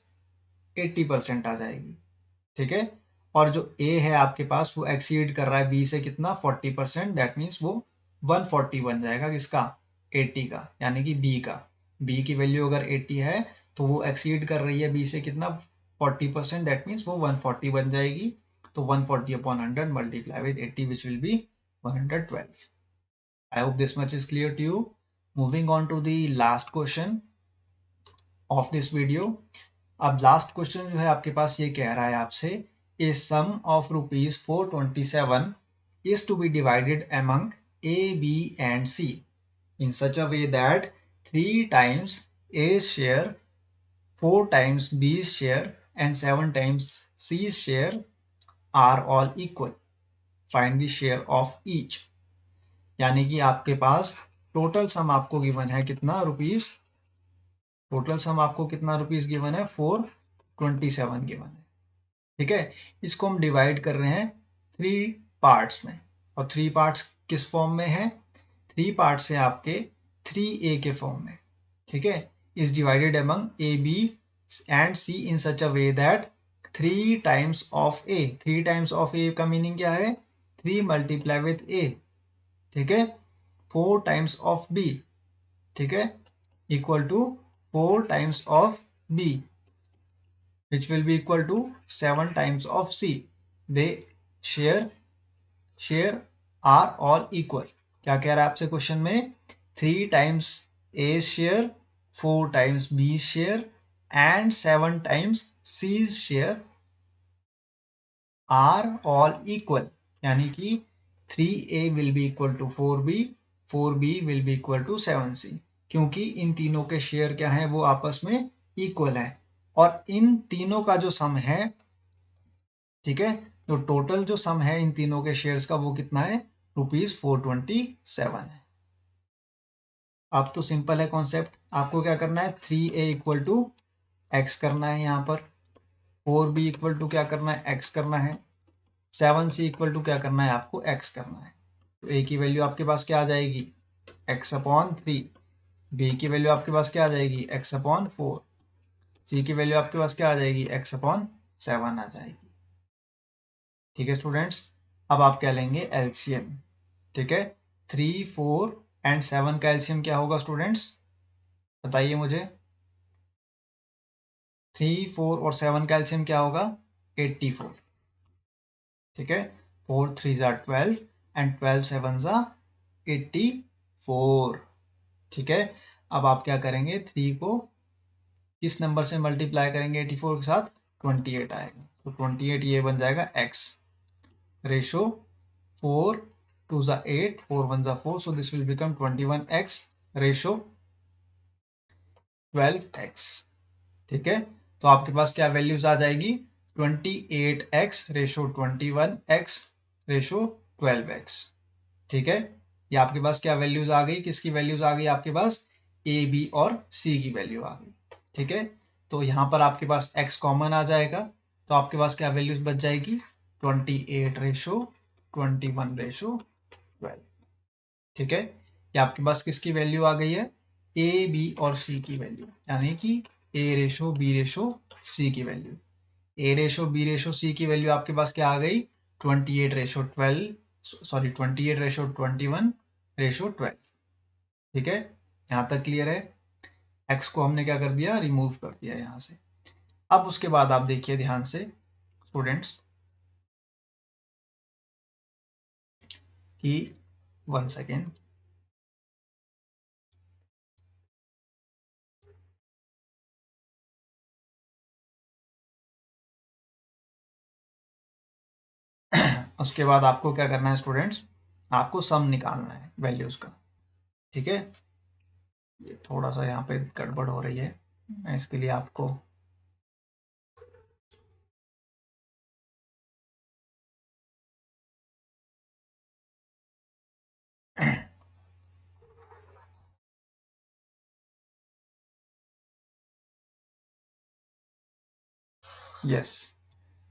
80% आ जाएगी। ठीक है, और जो A है आपके पास वो एक्सीड कर रहा है B से कितना? 40%, दैट मीन्स वो 140 बन जाएगा। किसका? 80 का, यानी कि B का। B की वैल्यू अगर 80 है तो वो एक्सीड कर रही है B से कितना? 40%, दैट मीन्स वो 140 बन जाएगी। तो 140 upon 100 multiply with 80 which will be 112। I hope this much is clear to you. Moving on to the last question of this video. अब लास्ट क्वेश्चन जो है आपके पास ये कह रहा है आपसे, a sum of rupees 427 is to be divided among A, B and C in such a way that 3 times A's share, 4 times B's share and 7 times C's share are all equal. Find the share of each। यानी कि आपके पास total sum आपको given है कितना rupees? Total sum आपको कितना rupees given है? 427 given है। ठीक है, इसको हम डिवाइड कर रहे हैं 3 पार्ट्स में, और 3 पार्ट्स किस फॉर्म में है? 3 पार्ट्स है आपके 3A के फॉर्म में। ठीक है, is divided among A, B and C in such a way that 3 times of A। 3 times of A का मीनिंग क्या है? 3 मल्टीप्लाई विथ A। ठीक है, 4 टाइम्स ऑफ B। ठीक है, equal to 4 times of B which will be equal to 7 times of C। they share are all equal। क्या कह रहा है आपसे क्वेश्चन में? 3 times A share, 4 times B share and 7 times C's share are all equal। यानी कि 3A will be equal to 4B, 4B will be equal to 7C। क्योंकि इन तीनों के शेयर क्या हैं? वो आपस में इक्वल है। और इन तीनों का जो सम है, ठीक है, तो टोटल जो सम है इन तीनों के शेयर्स का वो कितना है? रुपीज 427 है। अब तो सिंपल है कॉन्सेप्ट। आपको क्या करना है? 3A इक्वल टू एक्स करना है, यहाँ पर 4B इक्वल टू क्या करना है? एक्स करना है। 7C इक्वल टू क्या करना है? आपको एक्स करना है। तो A की वैल्यू आपके पास क्या आ जाएगी? X upon 3। B की वैल्यू आपके पास क्या आ जाएगी? X upon 4। C की वैल्यू आपके पास क्या आ जाएगी? एक्स अपॉन 7 आ जाएगी। ठीक है स्टूडेंट्स, अब आप क्या लेंगे? एलसीएम। ठीक है, 3, 4 एंड 7 का एलसीएम क्या होगा स्टूडेंट्स? बताइए मुझे। 3, 4 और 7 का एलसीएम क्या होगा? 84। ठीक है, 4 3 ज़ा 12 एंड 12 7 ज़ा 84। ठीक है, अब आप क्या करेंगे? 3 को किस नंबर से मल्टीप्लाई करेंगे 84 के साथ? 28 आएगा। तो 28 ये बन जाएगा x रेशो 4 2 ज़ा 8, 4 1 ज़ा 4, so this will become 21x ratio 12x। ठीक है, तो आपके पास क्या वैल्यूज आ जाएगी? 28x ratio 21x ratio 12x। ठीक है, ये आपके पास क्या वैल्यूज आ गई? किसकी वैल्यूज आ गई आपके पास? A, B और C की वैल्यू आ गई। ठीक है, तो यहाँ पर आपके पास x कॉमन आ जाएगा, तो आपके पास क्या वैल्यूज बच जाएगी? 28 रेशो 21 रेशो 12। ठीक है, ये आपके पास किसकी वैल्यू आ गई है? A, B और C की वैल्यू, यानी कि A ratio B ratio C की value. A ratio B ratio C की वैल्यू आपके पास क्या आ गई? 28 रेशो 12, सॉरी 28 रेशो 21 रेशो 12। ठीक है, यहाँ तक क्लियर है? x को हमने क्या कर दिया? रिमूव कर दिया यहाँ से। अब उसके बाद आप देखिए ध्यान से स्टूडेंट्स कि 1 सेकेंड। उसके बाद आपको क्या करना है स्टूडेंट्स, आपको सम निकालना है वैल्यूज का। ठीक है, ये थोड़ा सा यहाँ पे गड़बड़ हो रही है, मैं इसके लिए आपको यस।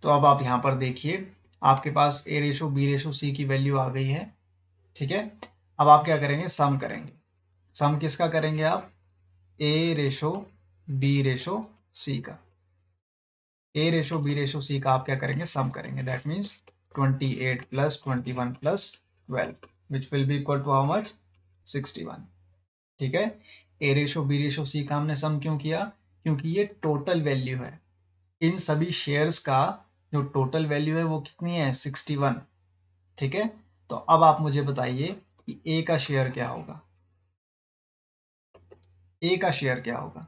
तो अब आप यहाँ पर देखिए, आपके पास a ratio b ratio c की वैल्यू आ गई है। ठीक है, अब आप क्या करेंगे, सम करेंगे। सम किसका करेंगे आप, a ratio b ratio c का। a ratio b ratio c का आप क्या करेंगे, सम करेंगे। That means 28 plus 21 plus 12 which will be equal to how much, 61। ठीक है, a ratio b ratio c का हमने सम क्यों किया, क्योंकि ये टोटल वैल्यू है। इन सभी शेयर्स का जो टोटल वैल्यू है वो कितनी है, 61। ठीक है, तो अब आप मुझे बताइए कि ए का शेयर क्या होगा, ए का शेयर क्या होगा।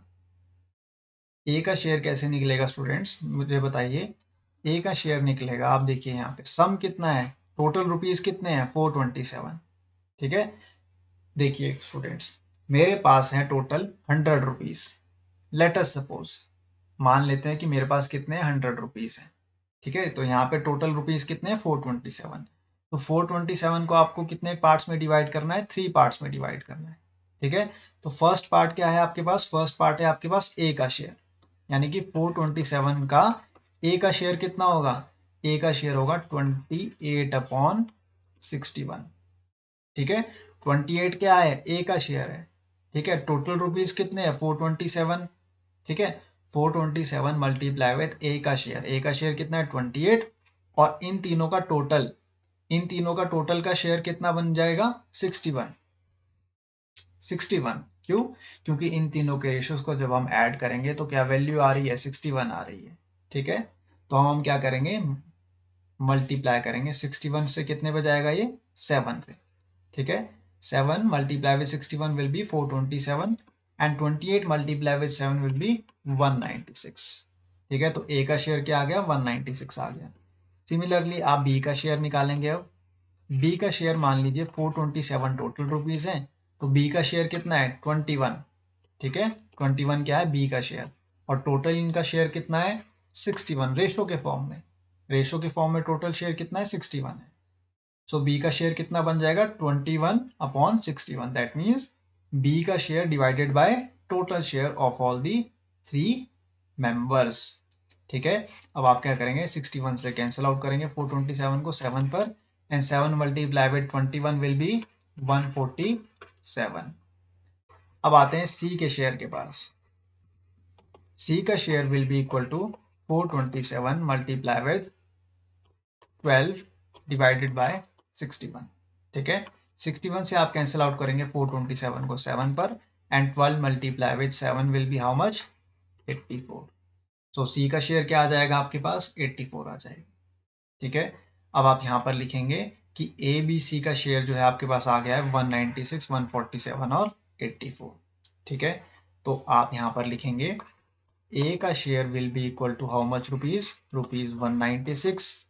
ए का शेयर कैसे निकलेगा स्टूडेंट्स, मुझे बताइए। ए का शेयर निकलेगा, आप देखिए यहाँ पे सम कितना है, टोटल रुपीज कितने हैं, 427। ठीक है, देखिए स्टूडेंट्स, मेरे पास है total 100 rupees. Let us suppose, मान लेते हैं कि मेरे पास कितने 100 रुपीज हैं। ठीक है, तो यहाँ पे टोटल रुपीज कितने हैं, 427। तो 427 को आपको कितने पार्ट्स में डिवाइड करना है, 3 पार्ट्स में डिवाइड करना है। ठीक है, तो फर्स्ट पार्ट क्या है आपके पास, फर्स्ट पार्ट है आपके पास ए का शेयर, यानी कि 427 का ए का शेयर कितना होगा, ए का शेयर होगा 28/61। ठीक है, 28 क्या है, ए का शेयर है। ठीक है, टोटल रुपीज कितने हैं, 427। ठीक है, 427 मल्टीप्लाई विथ ए का शेयर, ए का शेयर कितना है 28, और इन तीनों का टोटल, इन तीनों का टोटल का शेयर कितना बन जाएगा, 61। 61 क्यों, क्योंकि इन तीनों के रेशियोज को जब हम ऐड करेंगे तो क्या वैल्यू आ रही है, 61 आ रही है। ठीक है, तो हम क्या करेंगे, मल्टीप्लाई करेंगे 61 से, कितने पे जाएगा ये, 7 पे। ठीक है, 7 multiply with 61 will B 427 and 28 multiply with 7 will be 196। ठीक है, तो ए का शेयर क्या आ गया, 196 आ गया। सिमिलरली आप बी का शेयर निकालेंगे। अब बी का शेयर मान लीजिए 427 टोटल रुपीज है, तो बी का शेयर कितना है, 21। ठीक है, 21 क्या है, बी का शेयर, और टोटल इनका शेयर कितना है, 61। रेशो के फॉर्म में, रेशो के फॉर्म में टोटल शेयर कितना है, 61 है। सो बी का शेयर कितना बन जाएगा, 21/61। दैट मीन्स बी का share divided by total share of all the 3 members. ठीक है, अब आप क्या करेंगे, 61 से कैंसिल आउट करेंगे 427 को 7 पर, and 7 multiply with 21 will be 147। अब आते हैं सी के शेयर के पास। सी का share will be equal to 427 multiply with 12 divided by 61। ठीक है, 61 से आप कैंसिल आउट करेंगे 427 को 7 पर, and 12 multiply with 7 will be how much, 84। सो सी का शेयर क्या आ जाएगा आपके पास, 84 आ जाएगा। ठीक है, अब आप यहाँ पर लिखेंगे कि ए बी सी का शेयर जो है आपके पास आ गया है 196, 147 और 84। ठीक है, तो आप यहाँ पर लिखेंगे ए का share will be equal to how much rupees, rupees 196,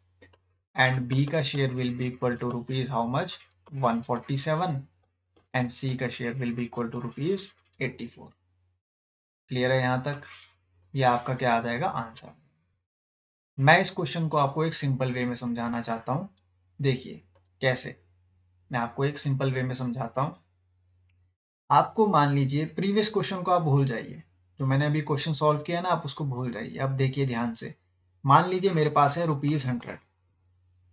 and B का share will be equal to rupees how much, 147, and C का share will be equal to rupees 84। Clear है यहाँ तक, ये आपका क्या आ जाएगा, आंसर। मैं इस क्वेश्चन को आपको एक सिंपल वे में समझाना चाहता हूं। देखिए कैसे, मैं आपको एक सिंपल वे में समझाता हूं। आपको मान लीजिए, प्रीवियस क्वेश्चन को आप भूल जाइए, जो मैंने अभी क्वेश्चन सॉल्व किया ना, आप उसको भूल जाइए। अब देखिए ध्यान से, मान लीजिए मेरे पास है ₹100।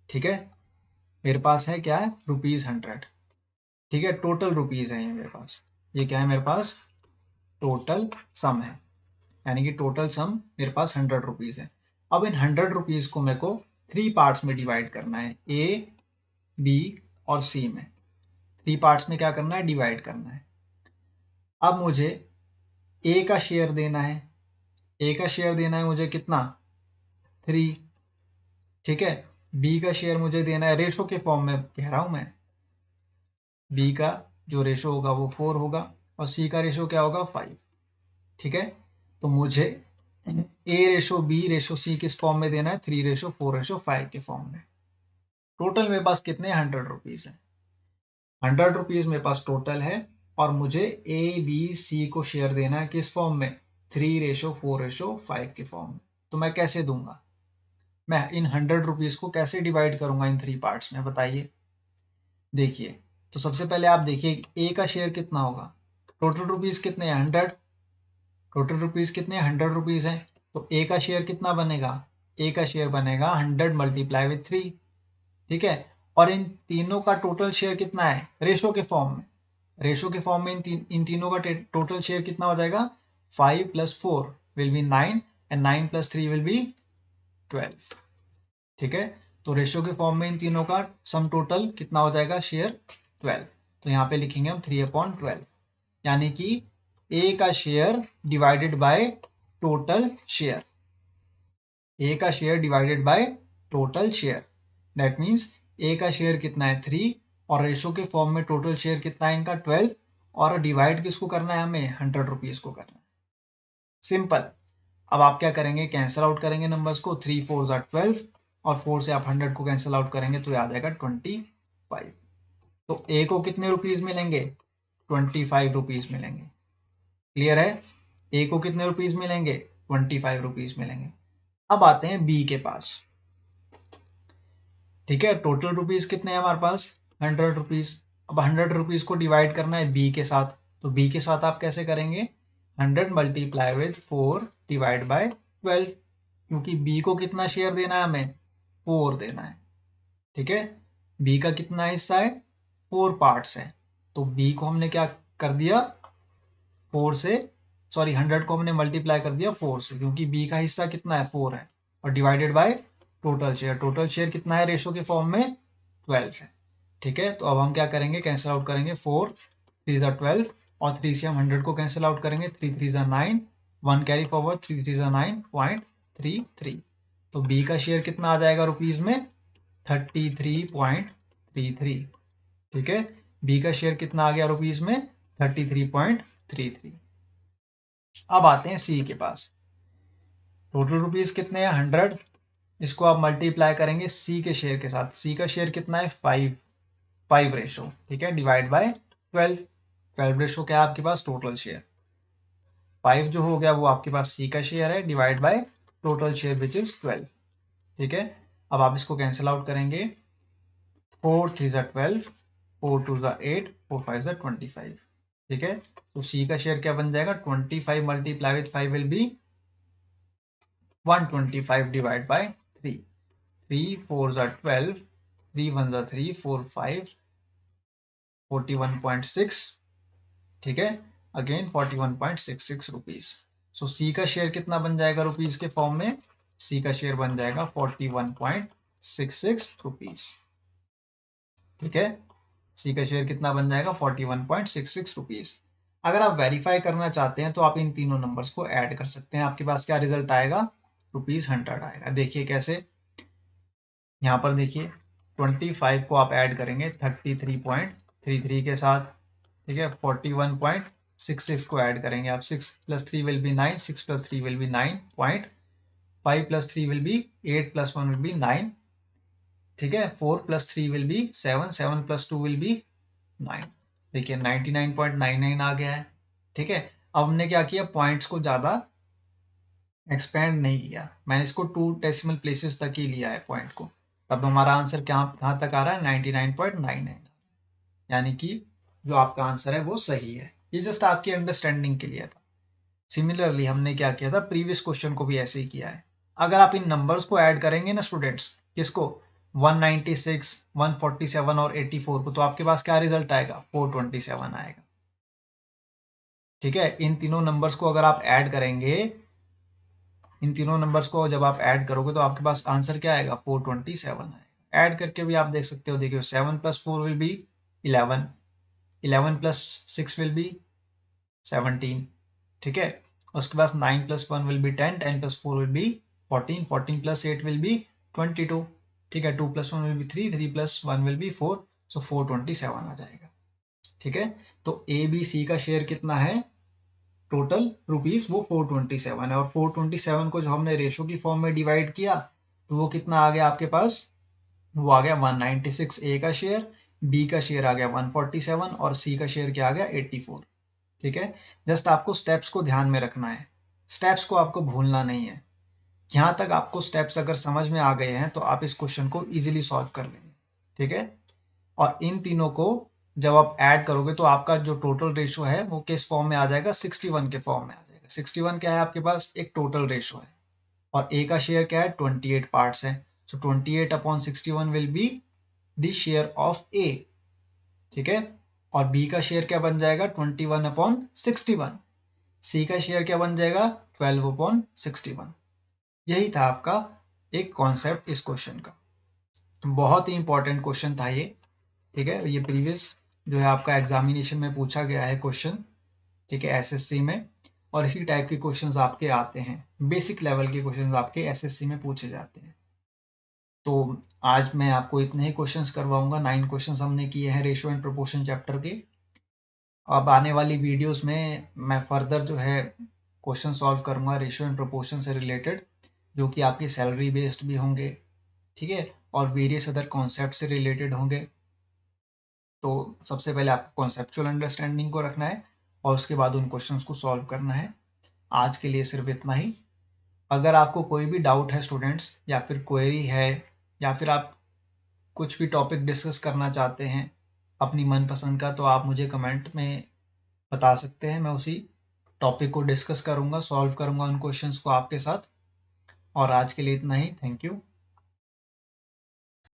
ठीक है, मेरे पास है क्या है, ₹100। ठीक है, टोटल रुपीज है ये मेरे पास, ये क्या है मेरे पास, टोटल सम है, यानी कि टोटल सम मेरे पास 100 रुपीज है। अब इन 100 रुपीज को मेरे को 3 पार्ट्स में डिवाइड करना है, ए बी और सी में। 3 पार्ट्स में क्या करना है, डिवाइड करना है। अब मुझे ए का शेयर देना है, ए का शेयर देना है मुझे कितना, 3। ठीक है, बी का शेयर मुझे देना है, रेशो के फॉर्म में कह रहा हूं मैं, बी का जो रेशो होगा वो 4 होगा, और सी का रेशो क्या होगा, 5। ठीक है, तो मुझे ए रेशो बी रेशो सी किस फॉर्म में देना है, 3:4:5 के फॉर्म में। टोटल मेरे पास कितने 100 रुपीज है, 100 रुपीज मेरे पास टोटल है और मुझे ए बी सी को शेयर देना है किस फॉर्म में, 3:4:5 के फॉर्म में। तो मैं कैसे दूंगा, मैं इन 100 रुपीज को कैसे डिवाइड करूंगा इन 3 पार्ट्स में बताइए। देखिए तो सबसे पहले आप देखिए ए का शेयर कितना होगा, टोटल रुपीज कितने हैं 100, टोटल रुपीज कितने 100 रुपीज हैं, तो ए का शेयर कितना बनेगा, ए का शेयर बनेगा 100 मल्टीप्लाई विथ 3, ठीक है। और इन तीनों का टोटल शेयर कितना है रेशो के फॉर्म में, रेशो के फॉर्म में इन तीनों का टोटल शेयर कितना हो जाएगा, 5 + 4 will be 9 and 9 + 3 will be 12, ठीक है। तो रेशो के फॉर्म में इन तीनों का सम टोटल कितना हो जाएगा शेयर 12, तो यहाँ पे लिखेंगे हम 3/12, यानी कि ए का share divided by total share, A का share divided by total share, that means A का शेयर कितना है 3 और रेशो के फॉर्म में टोटल शेयर कितना है इनका 12 और डिवाइड किसको करना है हमें 100 रुपीज को करना है, सिंपल। अब आप क्या करेंगे कैंसिल आउट करेंगे नंबर्स को, 3 4 12 और 4 से आप 100 को कैंसिल आउट करेंगे तो याद आएगा 25, तो ए को कितने रुपीज मिलेंगे 25 रुपीज मिलेंगे, क्लियर है, ए को कितने रुपीज मिलेंगे 25 रुपीज मिलेंगे। अब आते हैं बी के पास, ठीक है, टोटल रुपीज कितने हैं हमारे पास 100 रुपीज, अब 100 रुपीज को डिवाइड करना है बी के साथ, तो बी के साथ आप कैसे करेंगे 100 मल्टीप्लाई विथ 4 डिवाइड बाय 12, क्योंकि बी को कितना शेयर देना है हमें 4 देना है, ठीक है। बी का कितना हिस्सा है 4 पार्ट्स है, तो बी को हमने क्या कर दिया 4 से, सॉरी 100 को हमने मल्टीप्लाई कर दिया 4 से, क्योंकि बी का हिस्सा कितना है 4 है, और divided by total share, total share कितना है रेशो के फॉर्म में 12 है, ठीक है। तो अब हम क्या करेंगे कैंसिल आउट करेंगे 4 3 12 और 3 से हम 100 को कैंसिल आउट करेंगे, 3 3 9, 1 कैरी फॉरवर्ड, 3 3 9.33, तो बी का शेयर कितना आ जाएगा रुपीज में 33.33, ठीक है, बी का शेयर कितना आ गया रुपीज में 33.33। अब आते हैं सी के पास, टोटल रुपीज कितने हैं 100, इसको आप मल्टीप्लाई करेंगे सी के शेयर के साथ, सी का शेयर कितना है 5 रेशो, ठीक है, डिवाइड बाय 12 रेशो क्या है आपके पास टोटल शेयर, 5 जो हो गया वो आपके पास सी का शेयर है divide by total share which is 12, ठीक है। अब आप इसको कैंसिल आउट करेंगे, 4 3 12, 4 2 8, 4 5 25, ठीक है। तो सी का शेयर क्या बन जाएगा 25 multiply with 5 will be 125 divide by 3, 3 4 12, 3 1 3, 4 5, 41.6, ठीक है, अगेन 41.66 रुपीज। सो सी का शेयर कितना बन जाएगा रुपीज के फॉर्म में, सी का शेयर बन जाएगा 41.66 रुपीज, ठीक है, सी का शेयर कितना बन जाएगा 41.66 रुपीज। अगर आप वेरीफाई करना चाहते हैं तो आप इन तीनों नंबर्स को ऐड कर सकते हैं, आपके पास क्या रिजल्ट आएगा ₹100 आएगा। देखिए कैसे, यहाँ पर देखिए 25 को आप ऐड करेंगे 33.33 के साथ, ठीक है, 41.66 को ऐड करेंगे आप, 6 + 3 will be 9, 6 + 3 will be 9 point, 5 + 3 will be 8 + 1 will B 9, ठीक है, 4 + 3 विल बी 7, 7 + 2 विल बी 9, देखिए 99.99 आ गया है, ठीक है। अब हमने क्या किया पॉइंट्स को ज्यादा एक्सपेंड नहीं किया, मैंने इसको 2 डेसिमल प्लेसेस तक ही लिया है पॉइंट को, तब हमारा आंसर कहाँ तक आ रहा है 99.99, यानी कि जो आपका आंसर है वो सही है। ये जस्ट आपकी अंडरस्टैंडिंग के लिए था। सिमिलरली हमने क्या किया था प्रीवियस क्वेश्चन को भी ऐसे ही किया है। अगर आप इन नंबर्स को ऐड करेंगे ना स्टूडेंट्स, किसको 196, 147 और 84 को, तो आपके पास क्या रिजल्ट आएगा 427 आएगा, ठीक है। इन तीनों नंबर्स को अगर आप ऐड करेंगे, इन तीनों नंबर्स को जब आप ऐड करोगे तो आपके पास आंसर क्या आएगा 427 आएगा। ऐड करके भी आप देख सकते हो, देखिए 7 + 4 विल बी 11, 11 + 6 विल बी 17, ठीक है, उसके बाद 9 + 1 will B 10, 10 + 4 will be 14, 14 + 8 will B 22, ठीक है, 2 + 1 विल बी 3, 3 + 1 विल बी 4, सो 427 आ जाएगा, ठीक है। तो ए बी सी का शेयर कितना है टोटल रुपीज, वो 427 है, और 427 को जो हमने रेशो की फॉर्म में डिवाइड किया तो वो कितना आ गया आपके पास वो आ गया 196 ए का शेयर, बी का शेयर आ गया 147 और सी का शेयर क्या आ गया 84। ठीक है, जस्ट आपको स्टेप्स को ध्यान में रखना है, स्टेप्स को आपको भूलना नहीं है। यहाँ तक आपको स्टेप्स अगर समझ में आ गए हैं तो आप इस क्वेश्चन को इजीली सॉल्व कर लेंगे। ठीक है, और इन तीनों को जब आप ऐड करोगे तो आपका जो टोटल रेशो है वो किस फॉर्म में आ जाएगा, 61 के फॉर्म में आ जाएगा। 61 क्या है आपके पास, एक टोटल रेशो है, और ए का शेयर क्या है, 28 पार्ट्स है। So 28 upon 61 will be the share of A. ठीक है, और बी का शेयर क्या बन जाएगा, 21 अपॉन 61। सी का शेयर क्या बन जाएगा, 12 अपॉन 61। यही था आपका एक कॉन्सेप्ट इस क्वेश्चन का। बहुत ही इंपॉर्टेंट क्वेश्चन था ये। ठीक है, ये प्रीवियस जो है आपका एग्जामिनेशन में पूछा गया है क्वेश्चन। ठीक है, एसएससी में, और इसी टाइप के क्वेश्चंस आपके आते हैं, बेसिक लेवल के क्वेश्चंस आपके एसएससी में पूछे जाते हैं। तो आज मैं आपको इतने ही क्वेश्चंस करवाऊंगा। 9 क्वेश्चंस हमने किए हैं रेशियो एंड प्रोपोर्शन चैप्टर के। अब आने वाली वीडियोस में मैं फर्दर जो है क्वेश्चन सॉल्व करूंगा रेशियो एंड प्रोपोर्शन से रिलेटेड, जो कि आपकी सैलरी बेस्ड भी होंगे। ठीक है, और वेरियस अदर कॉन्सेप्ट से रिलेटेड होंगे। तो सबसे पहले आपको कॉन्सेप्चुअल अंडरस्टैंडिंग को रखना है और उसके बाद उन क्वेश्चंस को सॉल्व करना है। आज के लिए सिर्फ इतना ही। अगर आपको कोई भी डाउट है स्टूडेंट्स, या फिर क्वेरी है, या फिर आप कुछ भी टॉपिक डिस्कस करना चाहते हैं अपनी मनपसंद का, तो आप मुझे कमेंट में बता सकते हैं। मैं उसी टॉपिक को डिस्कस करूंगा, सॉल्व करूंगा उन क्वेश्चंस को आपके साथ। और आज के लिए इतना ही। Thank you.